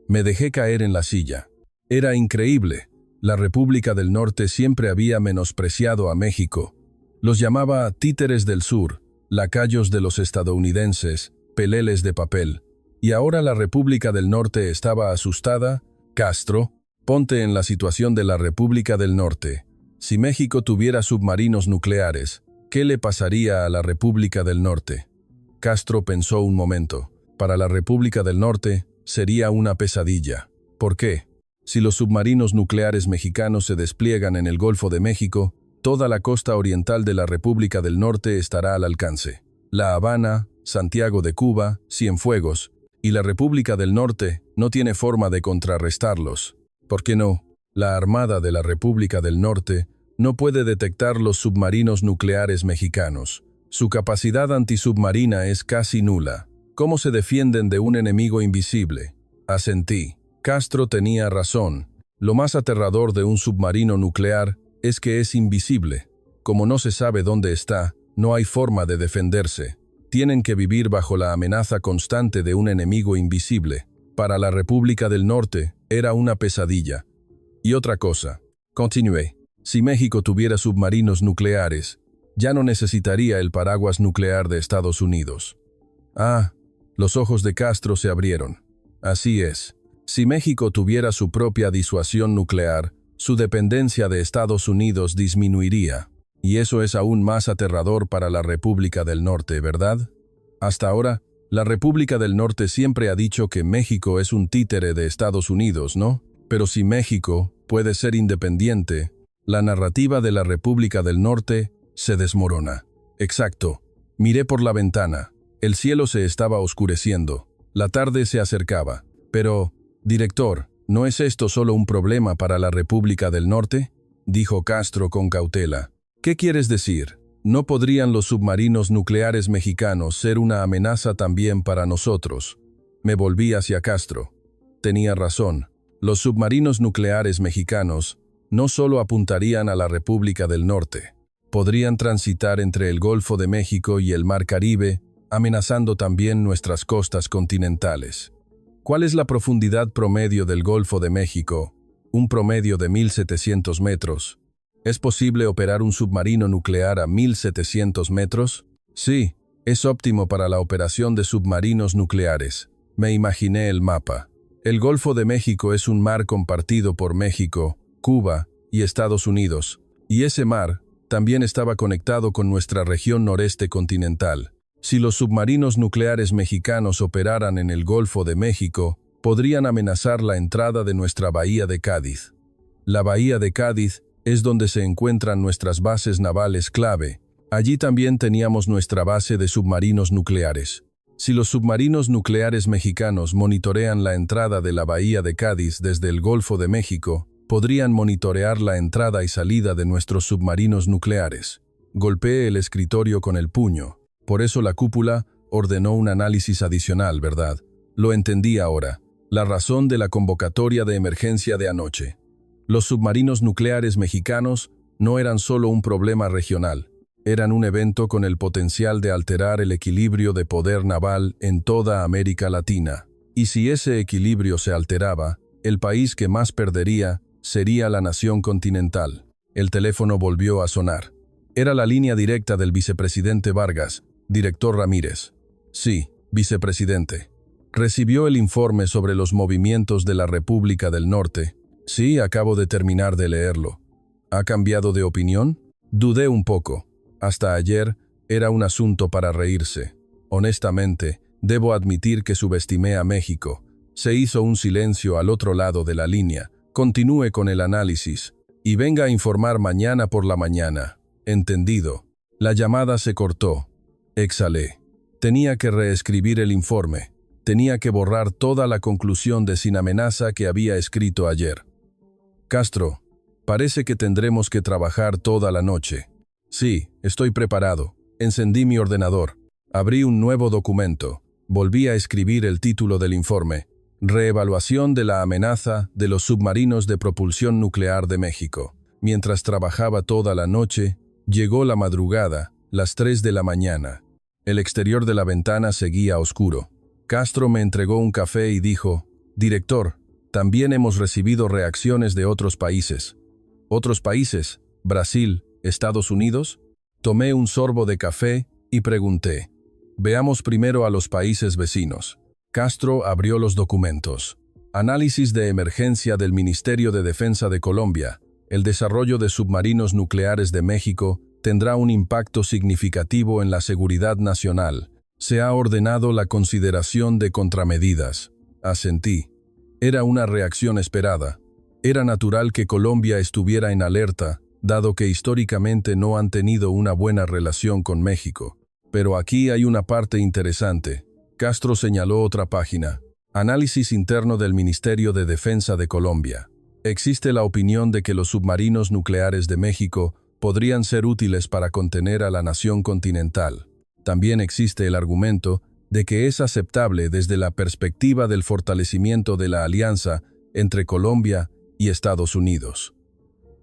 Me dejé caer en la silla. Era increíble. La República del Norte siempre había menospreciado a México. Los llamaba títeres del sur, lacayos de los estadounidenses, peleles de papel. Y ahora la República del Norte estaba asustada. Castro, ponte en la situación de la República del Norte. Si México tuviera submarinos nucleares, ¿qué le pasaría a la República del Norte? Castro pensó un momento. Para la República del Norte, sería una pesadilla. ¿Por qué? Si los submarinos nucleares mexicanos se despliegan en el Golfo de México, toda la costa oriental de la República del Norte estará al alcance. La Habana, Santiago de Cuba, Cienfuegos, y la República del Norte no tiene forma de contrarrestarlos. ¿Por qué no? La Armada de la República del Norte no puede detectar los submarinos nucleares mexicanos. Su capacidad antisubmarina es casi nula. ¿Cómo se defienden de un enemigo invisible? Asentí. Castro tenía razón. Lo más aterrador de un submarino nuclear es que es invisible. Como no se sabe dónde está, no hay forma de defenderse. Tienen que vivir bajo la amenaza constante de un enemigo invisible. Para la República del Norte, era una pesadilla. Y otra cosa. Continué. Si México tuviera submarinos nucleares, ya no necesitaría el paraguas nuclear de Estados Unidos. Ah, los ojos de Castro se abrieron. Así es. Si México tuviera su propia disuasión nuclear, su dependencia de Estados Unidos disminuiría. Y eso es aún más aterrador para la República del Norte, ¿verdad? Hasta ahora, la República del Norte siempre ha dicho que México es un títere de Estados Unidos, ¿no? Pero si México puede ser independiente, la narrativa de la República del Norte se desmorona. Exacto. Miré por la ventana. El cielo se estaba oscureciendo. La tarde se acercaba. Pero, director, ¿no es esto solo un problema para la República del Norte? Dijo Castro con cautela. ¿Qué quieres decir? ¿No podrían los submarinos nucleares mexicanos ser una amenaza también para nosotros? Me volví hacia Castro. Tenía razón. Los submarinos nucleares mexicanos no solo apuntarían a la República del Norte, podrían transitar entre el Golfo de México y el Mar Caribe, amenazando también nuestras costas continentales. ¿Cuál es la profundidad promedio del Golfo de México? Un promedio de 1.700 metros. ¿Es posible operar un submarino nuclear a 1.700 metros? Sí, es óptimo para la operación de submarinos nucleares. Me imaginé el mapa. El Golfo de México es un mar compartido por México, Cuba y Estados Unidos, y ese mar también estaba conectado con nuestra región noreste continental. Si los submarinos nucleares mexicanos operaran en el Golfo de México, podrían amenazar la entrada de nuestra bahía de Cádiz. La bahía de Cádiz es donde se encuentran nuestras bases navales clave. Allí también teníamos nuestra base de submarinos nucleares. Si los submarinos nucleares mexicanos monitorean la entrada de la bahía de Cádiz desde el Golfo de México, podrían monitorear la entrada y salida de nuestros submarinos nucleares. Golpeé el escritorio con el puño. Por eso la cúpula ordenó un análisis adicional, ¿verdad? Lo entendí ahora. La razón de la convocatoria de emergencia de anoche. Los submarinos nucleares mexicanos no eran solo un problema regional. Eran un evento con el potencial de alterar el equilibrio de poder naval en toda América Latina. Y si ese equilibrio se alteraba, el país que más perdería sería la nación continental. El teléfono volvió a sonar. Era la línea directa del vicepresidente Vargas. Director Ramírez. Sí, vicepresidente. ¿Recibió el informe sobre los movimientos de la República del Norte? Sí, acabo de terminar de leerlo. ¿Ha cambiado de opinión? Dudé un poco. Hasta ayer, Era un asunto para reírse. Honestamente, debo admitir que subestimé a México. Se hizo un silencio al otro lado de la línea. Continúe con el análisis. Y venga a informar mañana por la mañana. Entendido. La llamada se cortó. Exhalé. Tenía que reescribir el informe. Tenía que borrar toda la conclusión de Sin Amenaza que había escrito ayer. Castro, parece que tendremos que trabajar toda la noche. Sí, estoy preparado. Encendí mi ordenador. Abrí un nuevo documento. Volví a escribir el título del informe. Reevaluación de la amenaza de los submarinos de propulsión nuclear de México. Mientras trabajaba toda la noche, llegó la madrugada, las 3 de la mañana. El exterior de la ventana seguía oscuro. Castro me entregó un café y dijo: «Director, también hemos recibido reacciones de otros países». «¿Otros países? ¿Brasil? ¿Estados Unidos?» Tomé un sorbo de café y pregunté: «Veamos primero a los países vecinos». Castro abrió los documentos. Análisis de emergencia del Ministerio de Defensa de Colombia. El desarrollo de submarinos nucleares de México tendrá un impacto significativo en la seguridad nacional. Se ha ordenado la consideración de contramedidas. Asentí. Era una reacción esperada. Era natural que Colombia estuviera en alerta, dado que históricamente no han tenido una buena relación con México. Pero aquí hay una parte interesante. Castro señaló otra página. Análisis interno del Ministerio de Defensa de Colombia. Existe la opinión de que los submarinos nucleares de México podrían ser útiles para contener a la nación continental. También existe el argumento de que es aceptable desde la perspectiva del fortalecimiento de la alianza entre Colombia y Estados Unidos.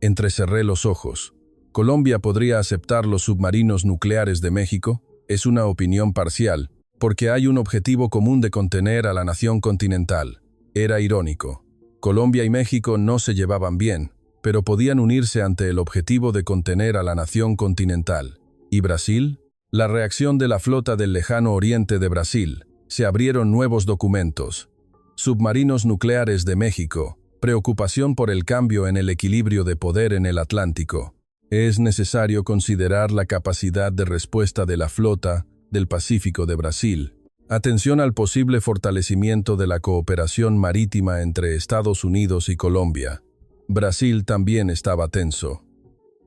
Entrecerré los ojos. ¿Colombia podría aceptar los submarinos nucleares de México? Es una opinión parcial, porque hay un objetivo común de contener a la nación continental. Era irónico. Colombia y México no se llevaban bien, pero podían unirse ante el objetivo de contener a la nación continental. ¿Y Brasil? La reacción de la flota del lejano oriente de Brasil. Se abrieron nuevos documentos. Submarinos nucleares de México. Preocupación por el cambio en el equilibrio de poder en el Atlántico. Es necesario considerar la capacidad de respuesta de la flota del Pacífico de Brasil. Atención al posible fortalecimiento de la cooperación marítima entre Estados Unidos y Colombia. Brasil también estaba tenso.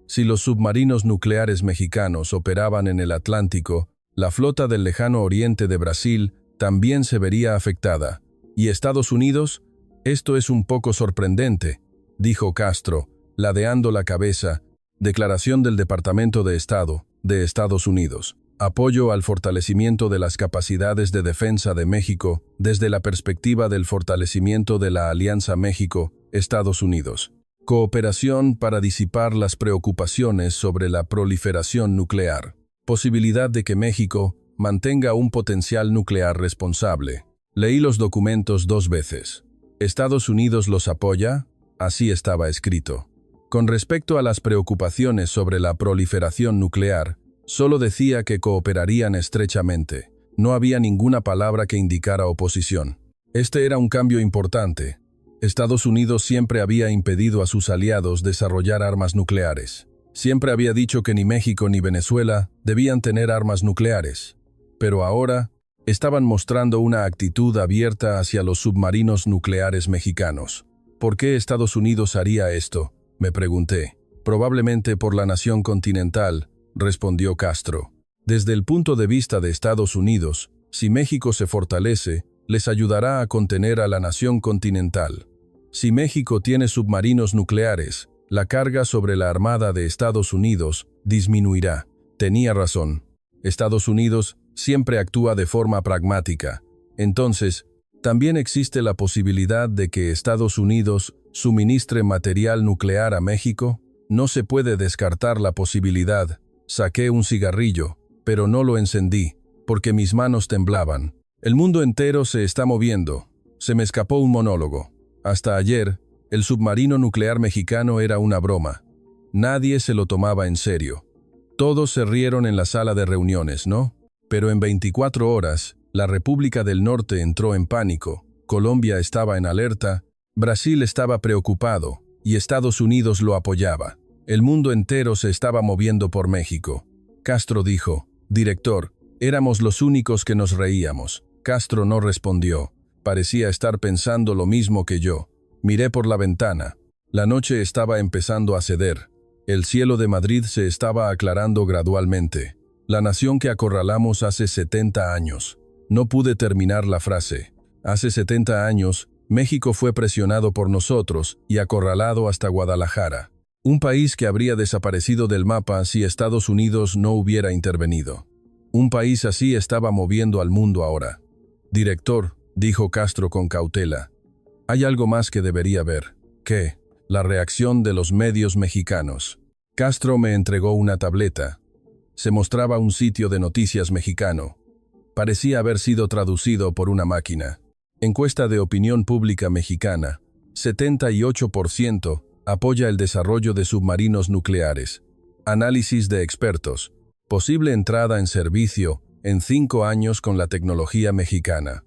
Si los submarinos nucleares mexicanos operaban en el Atlántico, la flota del lejano oriente de Brasil también se vería afectada. ¿Y Estados Unidos? Esto es un poco sorprendente, dijo Castro, ladeando la cabeza. Declaración del Departamento de Estado de Estados Unidos. Apoyo al fortalecimiento de las capacidades de defensa de México desde la perspectiva del fortalecimiento de la Alianza México-Estados Unidos. Cooperación para disipar las preocupaciones sobre la proliferación nuclear. Posibilidad de que México mantenga un potencial nuclear responsable. Leí los documentos 2 veces. ¿Estados Unidos los apoya? Así estaba escrito. Con respecto a las preocupaciones sobre la proliferación nuclear, solo decía que cooperarían estrechamente. No había ninguna palabra que indicara oposición. Este era un cambio importante. Estados Unidos siempre había impedido a sus aliados desarrollar armas nucleares. Siempre había dicho que ni México ni Venezuela debían tener armas nucleares. Pero ahora estaban mostrando una actitud abierta hacia los submarinos nucleares mexicanos. ¿Por qué Estados Unidos haría esto?, me pregunté. Probablemente por la nación continental, respondió Castro. Desde el punto de vista de Estados Unidos, si México se fortalece, les ayudará a contener a la nación continental. Si México tiene submarinos nucleares, la carga sobre la Armada de Estados Unidos disminuirá. Tenía razón. Estados Unidos siempre actúa de forma pragmática. Entonces, también existe la posibilidad de que Estados Unidos suministre material nuclear a México. No se puede descartar la posibilidad. Saqué un cigarrillo, pero no lo encendí, porque mis manos temblaban. El mundo entero se está moviendo. Se me escapó un monólogo. Hasta ayer, el submarino nuclear mexicano era una broma. Nadie se lo tomaba en serio. Todos se rieron en la sala de reuniones, ¿no? Pero en 24 horas, la República del Norte entró en pánico, Colombia estaba en alerta, Brasil estaba preocupado, y Estados Unidos lo apoyaba. El mundo entero se estaba moviendo por México. Castro dijo: Director, éramos los únicos que nos reíamos. Castro no respondió. Parecía estar pensando lo mismo que yo. Miré por la ventana. La noche estaba empezando a ceder. El cielo de Madrid se estaba aclarando gradualmente. La nación que acorralamos hace 70 años. No pude terminar la frase. Hace 70 años, México fue presionado por nosotros y acorralado hasta Guadalajara. Un país que habría desaparecido del mapa si Estados Unidos no hubiera intervenido. Un país así estaba moviendo al mundo ahora. Director, dijo Castro con cautela. Hay algo más que debería ver. ¿Qué? La reacción de los medios mexicanos. Castro me entregó una tableta. Se mostraba un sitio de noticias mexicano. Parecía haber sido traducido por una máquina. Encuesta de opinión pública mexicana. 78% apoya el desarrollo de submarinos nucleares. Análisis de expertos. Posible entrada en servicio en 5 años con la tecnología mexicana.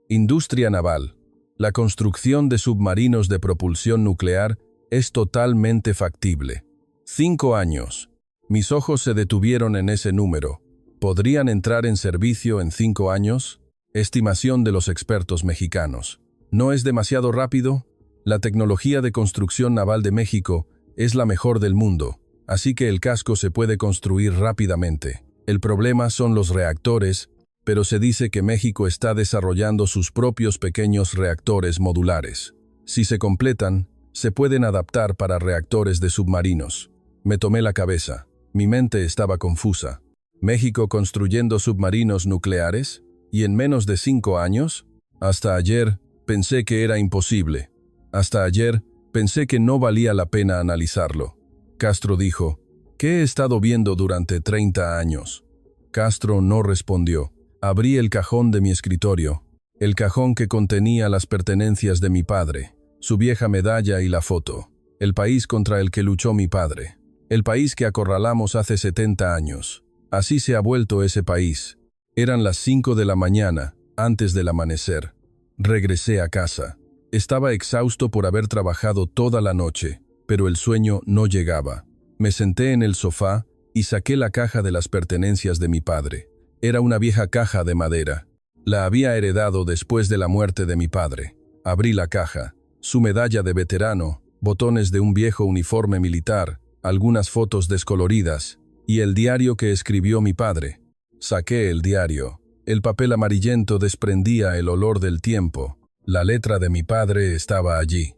Industria naval. La construcción de submarinos de propulsión nuclear es totalmente factible. 5 años. Mis ojos se detuvieron en ese número. ¿Podrían entrar en servicio en 5 años? Estimación de los expertos mexicanos. ¿No es demasiado rápido? La tecnología de construcción naval de México es la mejor del mundo, así que el casco se puede construir rápidamente. El problema son los reactores, pero se dice que México está desarrollando sus propios pequeños reactores modulares. Si se completan, se pueden adaptar para reactores de submarinos. Me tomé la cabeza. Mi mente estaba confusa. ¿México construyendo submarinos nucleares? ¿Y en menos de 5 años? Hasta ayer pensé que era imposible. Hasta ayer pensé que no valía la pena analizarlo. Castro dijo, ¿qué he estado viendo durante 30 años? Castro no respondió. Abrí el cajón de mi escritorio, el cajón que contenía las pertenencias de mi padre, su vieja medalla y la foto. El país contra el que luchó mi padre. El país que acorralamos hace 70 años. Así se ha vuelto ese país. Eran las 5 de la mañana, antes del amanecer. Regresé a casa. Estaba exhausto por haber trabajado toda la noche, pero el sueño no llegaba. Me senté en el sofá y saqué la caja de las pertenencias de mi padre. Era una vieja caja de madera. La había heredado después de la muerte de mi padre. Abrí la caja. Su medalla de veterano, botones de un viejo uniforme militar, algunas fotos descoloridas y el diario que escribió mi padre. Saqué el diario. El papel amarillento desprendía el olor del tiempo. La letra de mi padre estaba allí.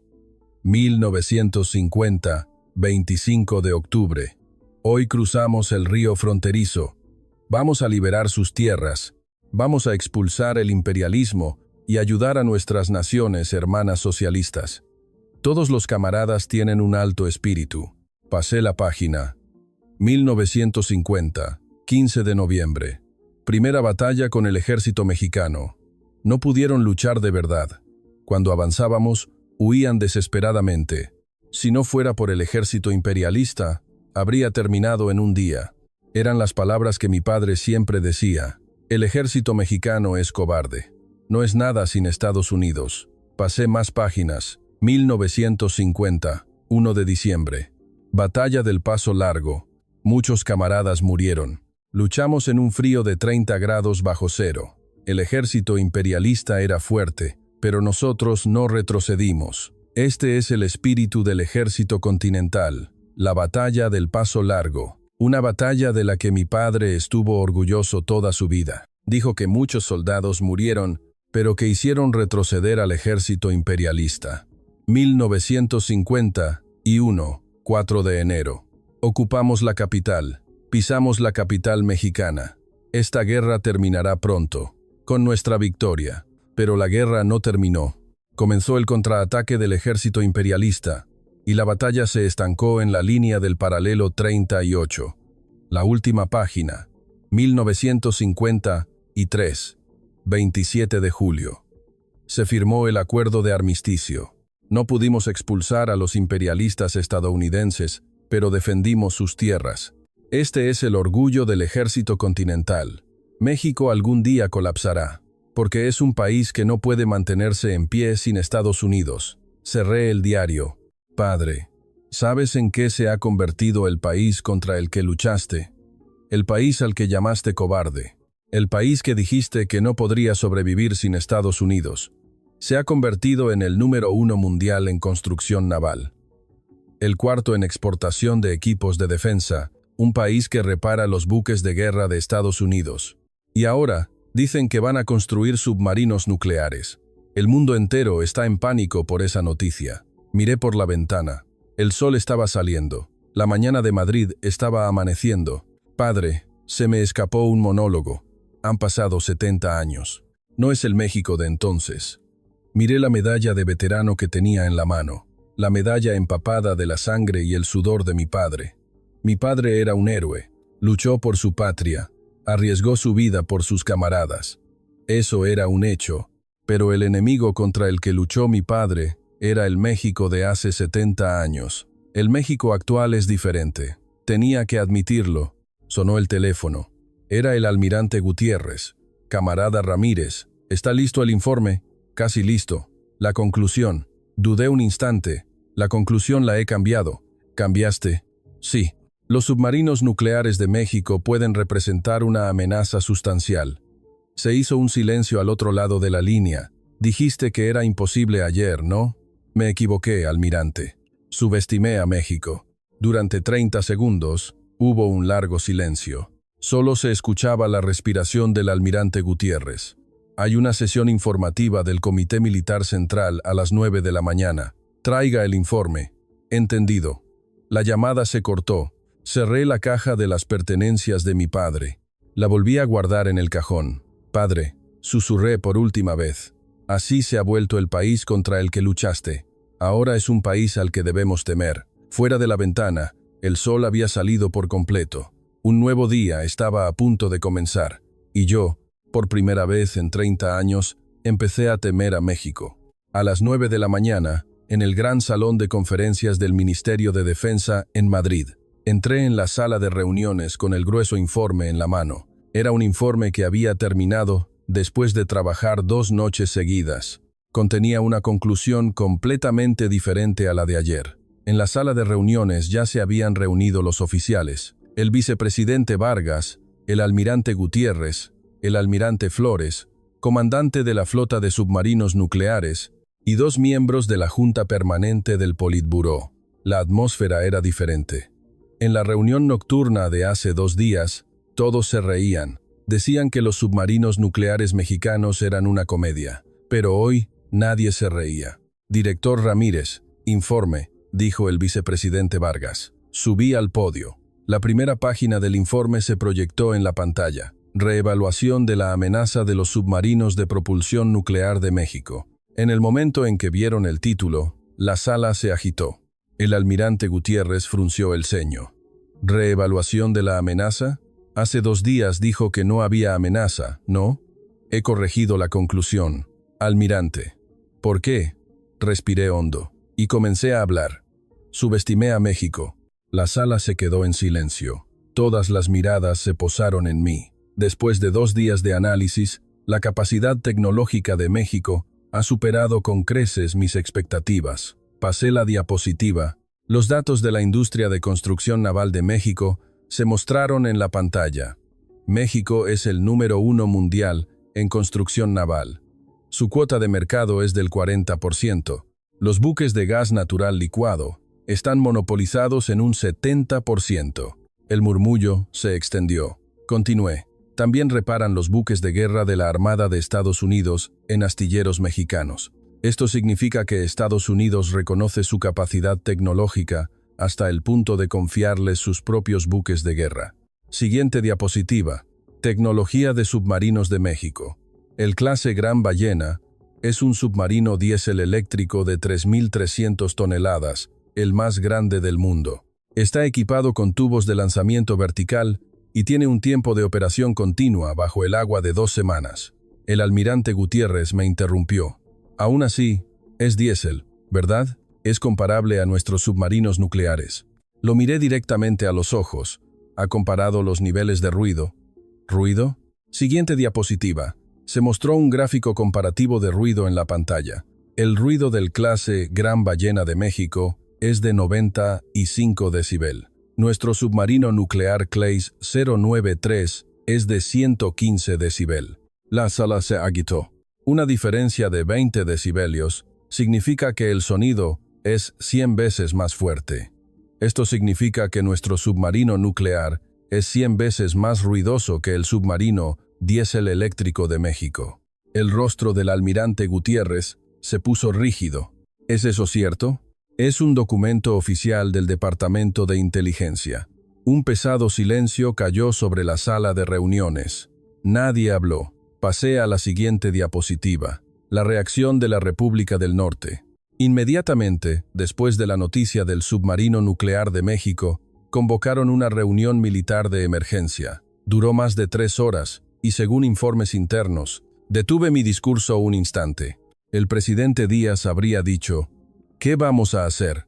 1950, 25 de octubre. Hoy cruzamos el río fronterizo. Vamos a liberar sus tierras. Vamos a expulsar el imperialismo y ayudar a nuestras naciones hermanas socialistas. Todos los camaradas tienen un alto espíritu. Pasé la página. 1950, 15 de noviembre. Primera batalla con el ejército mexicano. No pudieron luchar de verdad. Cuando avanzábamos, huían desesperadamente. Si no fuera por el ejército imperialista, habría terminado en un día. Eran las palabras que mi padre siempre decía. El ejército mexicano es cobarde. No es nada sin Estados Unidos. Pasé más páginas. 1950, 1 de diciembre. Batalla del Paso Largo. Muchos camaradas murieron. Luchamos en un frío de 30 grados bajo cero. El ejército imperialista era fuerte, pero nosotros no retrocedimos. Este es el espíritu del ejército continental. La batalla del Paso Largo. Una batalla de la que mi padre estuvo orgulloso toda su vida. Dijo que muchos soldados murieron, pero que hicieron retroceder al ejército imperialista. 1951, 4 de enero. Ocupamos la capital. Pisamos la capital mexicana. Esta guerra terminará pronto, con nuestra victoria. Pero la guerra no terminó. Comenzó el contraataque del ejército imperialista, y la batalla se estancó en la línea del paralelo 38. La última página. 1953, 27 de julio. Se firmó el acuerdo de armisticio. No pudimos expulsar a los imperialistas estadounidenses, pero defendimos sus tierras. Este es el orgullo del ejército continental. México algún día colapsará, porque es un país que no puede mantenerse en pie sin Estados Unidos. Cerré el diario. Padre, ¿sabes en qué se ha convertido el país contra el que luchaste? el país al que llamaste cobarde, el país que dijiste que no podría sobrevivir sin Estados Unidos, se ha convertido en el número 1 mundial en construcción naval. El cuarto en exportación de equipos de defensa, un país que repara los buques de guerra de Estados Unidos. Y ahora, dicen que van a construir submarinos nucleares. El mundo entero está en pánico por esa noticia. Miré por la ventana. El sol estaba saliendo. La mañana de Madrid estaba amaneciendo. Padre, se me escapó un monólogo. Han pasado 70 años. No es el México de entonces. Miré la medalla de veterano que tenía en la mano. La medalla empapada de la sangre y el sudor de mi padre. Mi padre era un héroe. Luchó por su patria. Arriesgó su vida por sus camaradas. Eso era un hecho. Pero el enemigo contra el que luchó mi padre era el México de hace 70 años. El México actual es diferente. Tenía que admitirlo. Sonó el teléfono. Era el almirante Gutiérrez. Camarada Ramírez, ¿está listo el informe? Casi listo. La conclusión. Dudé un instante. La conclusión la he cambiado. ¿Cambiaste? Sí. Los submarinos nucleares de México pueden representar una amenaza sustancial. Se hizo un silencio al otro lado de la línea. Dijiste que era imposible ayer, ¿no? Me equivoqué, almirante. Subestimé a México. Durante 30 segundos, hubo un largo silencio. Solo se escuchaba la respiración del almirante Gutiérrez. Hay una sesión informativa del Comité Militar Central a las 9 de la mañana. Traiga el informe. Entendido. La llamada se cortó. Cerré la caja de las pertenencias de mi padre. La volví a guardar en el cajón. Padre, susurré por última vez. Así se ha vuelto el país contra el que luchaste. Ahora es un país al que debemos temer. Fuera de la ventana, el sol había salido por completo. Un nuevo día estaba a punto de comenzar. Y yo, por primera vez en 30 años, empecé a temer a México. A las 9 de la mañana, en el gran salón de conferencias del Ministerio de Defensa en Madrid. Entré en la sala de reuniones con el grueso informe en la mano. Era un informe que había terminado después de trabajar 2 noches seguidas. Contenía una conclusión completamente diferente a la de ayer. En la sala de reuniones ya se habían reunido los oficiales. El vicepresidente Vargas, el almirante Gutiérrez, el almirante Flores, comandante de la flota de submarinos nucleares, y 2 miembros de la Junta Permanente del Politburó. La atmósfera era diferente. En la reunión nocturna de hace 2 días, todos se reían. Decían que los submarinos nucleares mexicanos eran una comedia. Pero hoy, nadie se reía. Director Ramírez, informe, dijo el vicepresidente Vargas. Subí al podio. La primera página del informe se proyectó en la pantalla. Reevaluación de la amenaza de los submarinos de propulsión nuclear de México. En el momento en que vieron el título, la sala se agitó. El almirante Gutiérrez frunció el ceño. ¿Reevaluación de la amenaza? Hace 2 días dijo que no había amenaza, ¿no? He corregido la conclusión. Almirante. ¿Por qué? Respiré hondo. Y comencé a hablar. Subestimé a México. La sala se quedó en silencio. Todas las miradas se posaron en mí. Después de 2 días de análisis, la capacidad tecnológica de México ha superado con creces mis expectativas. Pasé la diapositiva. Los datos de la industria de construcción naval de México se mostraron en la pantalla. México es el número 1 mundial en construcción naval. Su cuota de mercado es del 40%. Los buques de gas natural licuado están monopolizados en un 70%. El murmullo se extendió. Continué. También reparan los buques de guerra de la Armada de Estados Unidos en astilleros mexicanos. Esto significa que Estados Unidos reconoce su capacidad tecnológica hasta el punto de confiarles sus propios buques de guerra. Siguiente diapositiva. Tecnología de submarinos de México. El clase Gran Ballena es un submarino diésel eléctrico de 3.300 toneladas, el más grande del mundo. Está equipado con tubos de lanzamiento vertical y tiene un tiempo de operación continua bajo el agua de 2 semanas. El almirante Gutiérrez me interrumpió. Aún así, es diésel, ¿verdad? Es comparable a nuestros submarinos nucleares. Lo miré directamente a los ojos. Ha comparado los niveles de ruido. ¿Ruido? Siguiente diapositiva. Se mostró un gráfico comparativo de ruido en la pantalla. El ruido del clase Gran Ballena de México es de 95 decibel. Nuestro submarino nuclear Clays 093 es de 115 decibel. La sala se agitó. Una diferencia de 20 decibelios significa que el sonido es 100 veces más fuerte. Esto significa que nuestro submarino nuclear es 100 veces más ruidoso que el submarino diésel eléctrico de México. El rostro del almirante Gutiérrez se puso rígido. ¿Es eso cierto? Es un documento oficial del Departamento de Inteligencia. Un pesado silencio cayó sobre la sala de reuniones. Nadie habló. Pasé a la siguiente diapositiva. La reacción de la República del Norte. Inmediatamente, después de la noticia del submarino nuclear de México, convocaron una reunión militar de emergencia. Duró más de 3 horas, y según informes internos, detuve mi discurso un instante. El presidente Díaz habría dicho, ¿qué vamos a hacer?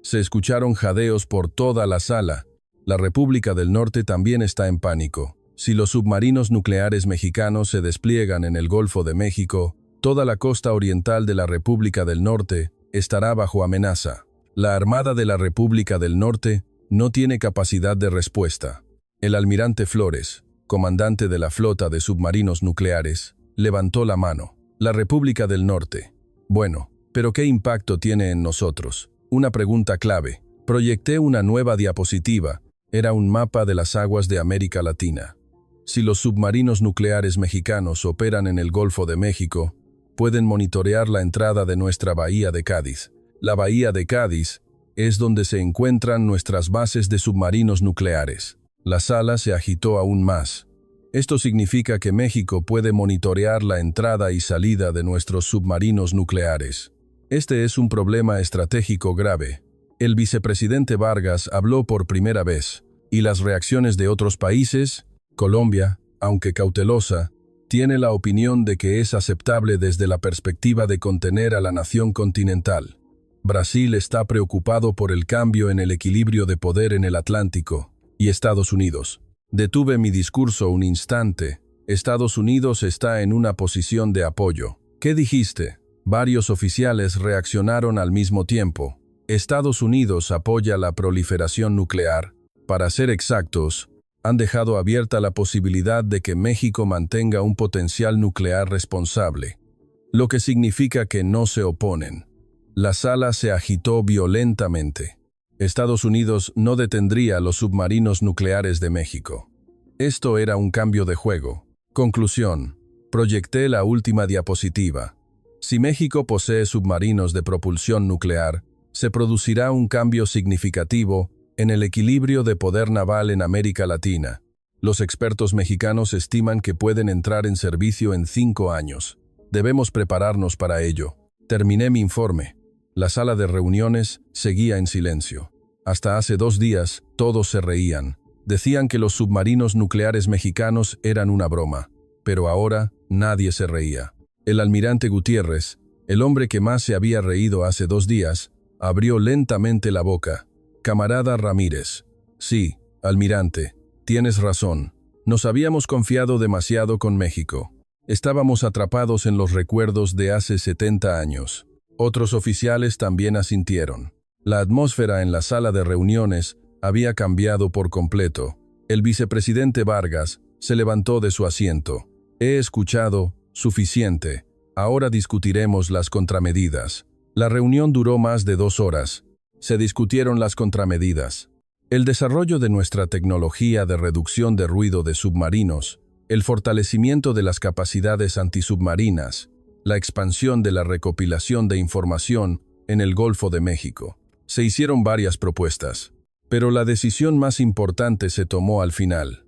Se escucharon jadeos por toda la sala. La República del Norte también está en pánico. Si los submarinos nucleares mexicanos se despliegan en el Golfo de México, toda la costa oriental de la República del Norte estará bajo amenaza. La Armada de la República del Norte no tiene capacidad de respuesta. El almirante Flores, comandante de la flota de submarinos nucleares, levantó la mano. La República del Norte. Bueno, pero ¿qué impacto tiene en nosotros? Una pregunta clave. Proyecté una nueva diapositiva. Era un mapa de las aguas de América Latina. Si los submarinos nucleares mexicanos operan en el Golfo de México, pueden monitorear la entrada de nuestra bahía de Cádiz. La bahía de Cádiz es donde se encuentran nuestras bases de submarinos nucleares. La sala se agitó aún más. Esto significa que México puede monitorear la entrada y salida de nuestros submarinos nucleares. Este es un problema estratégico grave. El vicepresidente Vargas habló por primera vez, y las reacciones de otros países, Colombia, aunque cautelosa, tiene la opinión de que es aceptable desde la perspectiva de contener a la nación continental. Brasil está preocupado por el cambio en el equilibrio de poder en el Atlántico, y Estados Unidos. Detuve mi discurso un instante. Estados Unidos está en una posición de apoyo. ¿Qué dijiste? Varios oficiales reaccionaron al mismo tiempo. Estados Unidos apoya la proliferación nuclear. Para ser exactos, han dejado abierta la posibilidad de que México mantenga un potencial nuclear responsable, lo que significa que no se oponen. La sala se agitó violentamente. Estados Unidos no detendría los submarinos nucleares de México. Esto era un cambio de juego. Conclusión. Proyecté la última diapositiva. Si México posee submarinos de propulsión nuclear, se producirá un cambio significativo en el equilibrio de poder naval en América Latina. Los expertos mexicanos estiman que pueden entrar en servicio en 5 años. Debemos prepararnos para ello. Terminé mi informe. La sala de reuniones seguía en silencio. Hasta hace 2 días, todos se reían. Decían que los submarinos nucleares mexicanos eran una broma. Pero ahora, nadie se reía. El almirante Gutiérrez, el hombre que más se había reído hace 2 días, abrió lentamente la boca. Camarada Ramírez. Sí, almirante, tienes razón. Nos habíamos confiado demasiado con México. Estábamos atrapados en los recuerdos de hace 70 años. Otros oficiales también asintieron. La atmósfera en la sala de reuniones había cambiado por completo. El vicepresidente Vargas se levantó de su asiento. He escuchado, suficiente. Ahora discutiremos las contramedidas. La reunión duró más de 2 horas. Se discutieron las contramedidas. El desarrollo de nuestra tecnología de reducción de ruido de submarinos, el fortalecimiento de las capacidades antisubmarinas, la expansión de la recopilación de información en el Golfo de México. Se hicieron varias propuestas, pero la decisión más importante se tomó al final.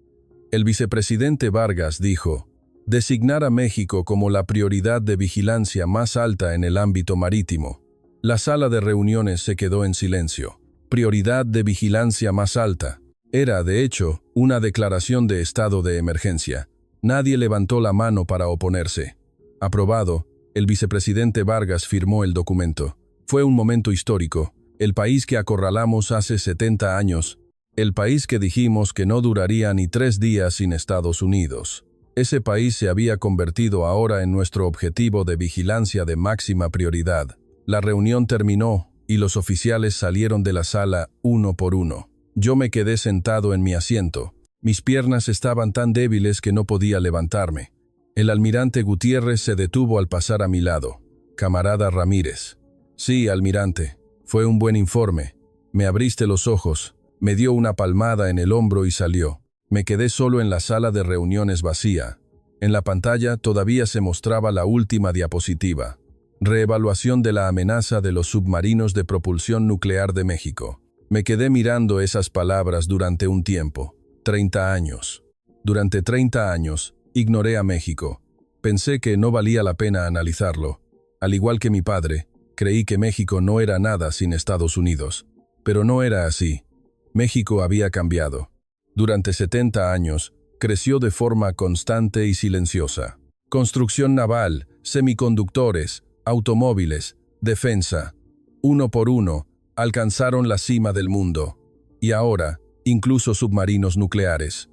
El vicepresidente Vargas dijo, designar a México como la prioridad de vigilancia más alta en el ámbito marítimo. La sala de reuniones se quedó en silencio. Prioridad de vigilancia más alta. Era, de hecho, una declaración de estado de emergencia. Nadie levantó la mano para oponerse. Aprobado, el vicepresidente Vargas firmó el documento. Fue un momento histórico. El país que acorralamos hace 70 años. El país que dijimos que no duraría ni 3 días sin Estados Unidos. Ese país se había convertido ahora en nuestro objetivo de vigilancia de máxima prioridad. La reunión terminó y los oficiales salieron de la sala uno por uno. Yo me quedé sentado en mi asiento. Mis piernas estaban tan débiles que no podía levantarme. El almirante Gutiérrez se detuvo al pasar a mi lado. Camarada Ramírez. Sí, almirante. Fue un buen informe. Me abriste los ojos. Me dio una palmada en el hombro y salió. Me quedé solo en la sala de reuniones vacía. En la pantalla todavía se mostraba la última diapositiva. Reevaluación de la amenaza de los submarinos de propulsión nuclear de México. Me quedé mirando esas palabras durante un tiempo. 30 años. Durante 30 años, ignoré a México. Pensé que no valía la pena analizarlo. Al igual que mi padre, creí que México no era nada sin Estados Unidos. Pero no era así. México había cambiado. Durante 70 años, creció de forma constante y silenciosa. Construcción naval, semiconductores, automóviles, defensa. Uno por uno, alcanzaron la cima del mundo. Y ahora, incluso submarinos nucleares.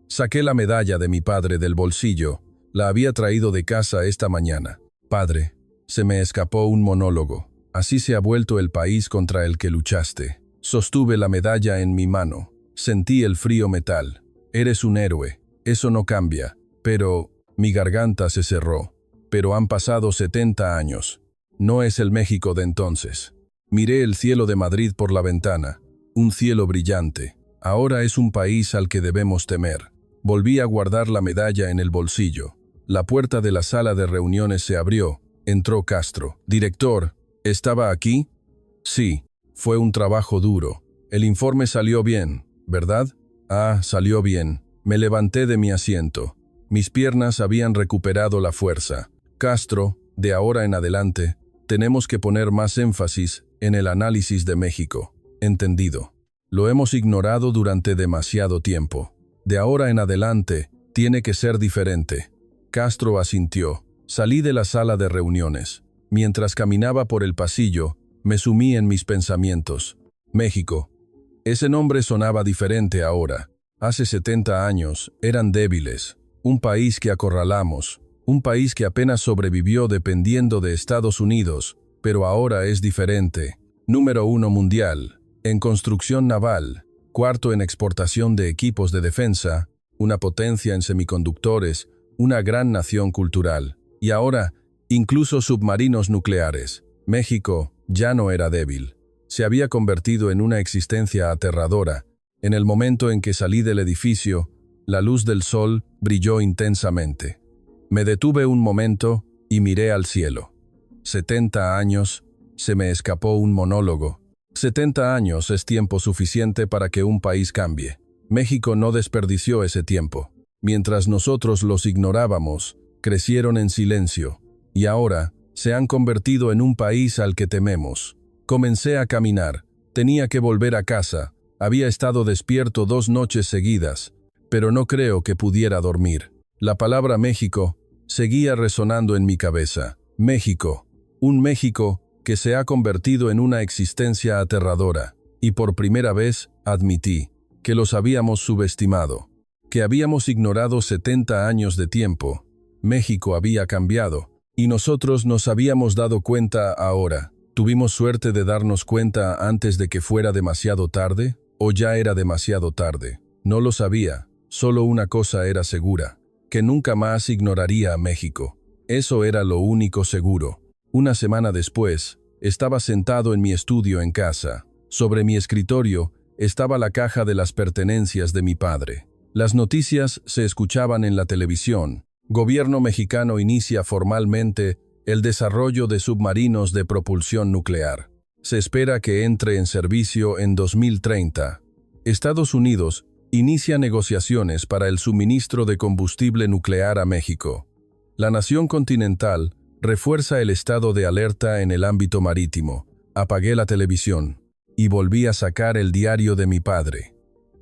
Saqué la medalla de mi padre del bolsillo. La había traído de casa esta mañana. Padre, se me escapó un monólogo. Así se ha vuelto el país contra el que luchaste. Sostuve la medalla en mi mano. Sentí el frío metal. Eres un héroe. Eso no cambia. Pero mi garganta se cerró. Pero han pasado 70 años. No es el México de entonces. Miré el cielo de Madrid por la ventana. Un cielo brillante. Ahora es un país al que debemos temer. Volví a guardar la medalla en el bolsillo. La puerta de la sala de reuniones se abrió. Entró Castro. «Director, ¿estaba aquí?» «Sí, fue un trabajo duro. El informe salió bien, ¿verdad?» «Ah, salió bien». Me levanté de mi asiento. Mis piernas habían recuperado la fuerza. «Castro, de ahora en adelante, tenemos que poner más énfasis en el análisis de México». «Entendido. Lo hemos ignorado durante demasiado tiempo. De ahora en adelante, tiene que ser diferente». Castro asintió. Salí de la sala de reuniones. Mientras caminaba por el pasillo, me sumí en mis pensamientos. México. Ese nombre sonaba diferente ahora. Hace 70 años, eran débiles. Un país que acorralamos. Un país que apenas sobrevivió dependiendo de Estados Unidos, pero ahora es diferente. Número 1 mundial. En construcción naval, cuarto en exportación de equipos de defensa, una potencia en semiconductores, una gran nación cultural. Y ahora, incluso submarinos nucleares. México ya no era débil. Se había convertido en una existencia aterradora. En el momento en que salí del edificio, la luz del sol brilló intensamente. Me detuve un momento y miré al cielo. 70 años, se me escapó un monólogo. 70 años es tiempo suficiente para que un país cambie. México no desperdició ese tiempo. Mientras nosotros los ignorábamos, crecieron en silencio. Y ahora, se han convertido en un país al que tememos. Comencé a caminar. Tenía que volver a casa. Había estado despierto 2 noches seguidas, pero no creo que pudiera dormir. La palabra México seguía resonando en mi cabeza. México. Un México que se ha convertido en una existencia aterradora, y por primera vez admití que los habíamos subestimado, que habíamos ignorado 70 años de tiempo. México había cambiado, y nosotros nos habíamos dado cuenta ahora. ¿Tuvimos suerte de darnos cuenta antes de que fuera demasiado tarde? ¿O ya era demasiado tarde? No lo sabía. Solo una cosa era segura, que nunca más ignoraría a México. Eso era lo único seguro. Una semana después, estaba sentado en mi estudio en casa. Sobre mi escritorio estaba la caja de las pertenencias de mi padre. Las noticias se escuchaban en la televisión. Gobierno mexicano inicia formalmente el desarrollo de submarinos de propulsión nuclear. Se espera que entre en servicio en 2030. Estados Unidos inicia negociaciones para el suministro de combustible nuclear a México. La nación continental refuerza el estado de alerta en el ámbito marítimo. Apagué la televisión y volví a sacar el diario de mi padre.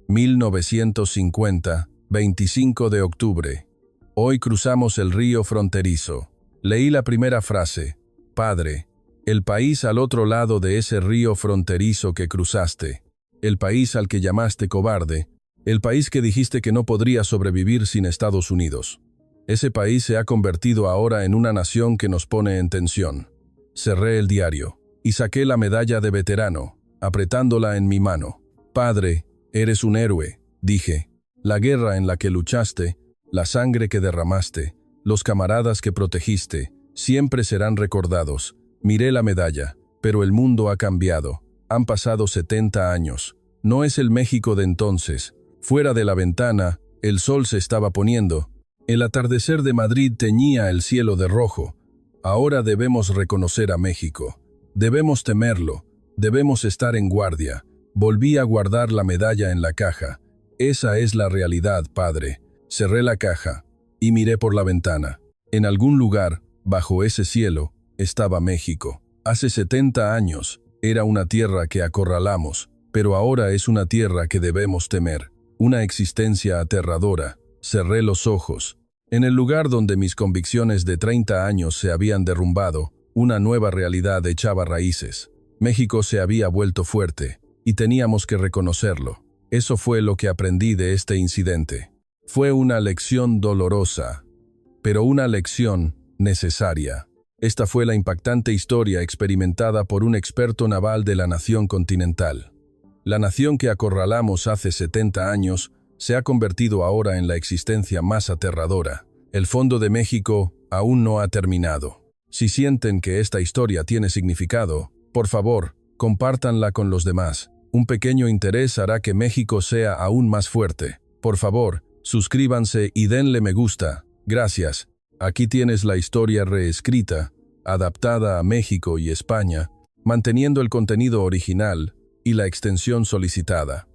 1950, 25 de octubre. Hoy cruzamos el río fronterizo. Leí la primera frase. Padre, el país al otro lado de ese río fronterizo que cruzaste. El país al que llamaste cobarde. El país que dijiste que no podría sobrevivir sin Estados Unidos. Ese país se ha convertido ahora en una nación que nos pone en tensión. Cerré el diario y saqué la medalla de veterano, apretándola en mi mano. Padre, Eres un héroe, dije. La guerra en la que luchaste, la sangre que derramaste, los camaradas que protegiste, siempre serán recordados. Miré la medalla, pero el mundo ha cambiado. Han pasado 70 años. No es el México de entonces. Fuera de la ventana, el sol se estaba poniendo. El atardecer de Madrid teñía el cielo de rojo. Ahora debemos reconocer a México. Debemos temerlo. Debemos estar en guardia. Volví a guardar la medalla en la caja. Esa es la realidad, padre. Cerré la caja y miré por la ventana. En algún lugar, bajo ese cielo, estaba México. Hace 70 años, era una tierra que acorralamos, pero ahora es una tierra que debemos temer. Una existencia aterradora. Cerré los ojos. En el lugar donde mis convicciones de 30 años se habían derrumbado, una nueva realidad echaba raíces. México se había vuelto fuerte, y teníamos que reconocerlo. Eso fue lo que aprendí de este incidente. Fue una lección dolorosa, pero una lección necesaria. Esta fue la impactante historia experimentada por un experto naval de la nación continental. La nación que acorralamos hace 70 años se ha convertido ahora en la existencia más aterradora. El fondo de México aún no ha terminado. Si sienten que esta historia tiene significado, por favor, compártanla con los demás. Un pequeño interés hará que México sea aún más fuerte. Por favor, suscríbanse y denle me gusta. Gracias. Aquí tienes la historia reescrita, adaptada a México y España, manteniendo el contenido original y la extensión solicitada.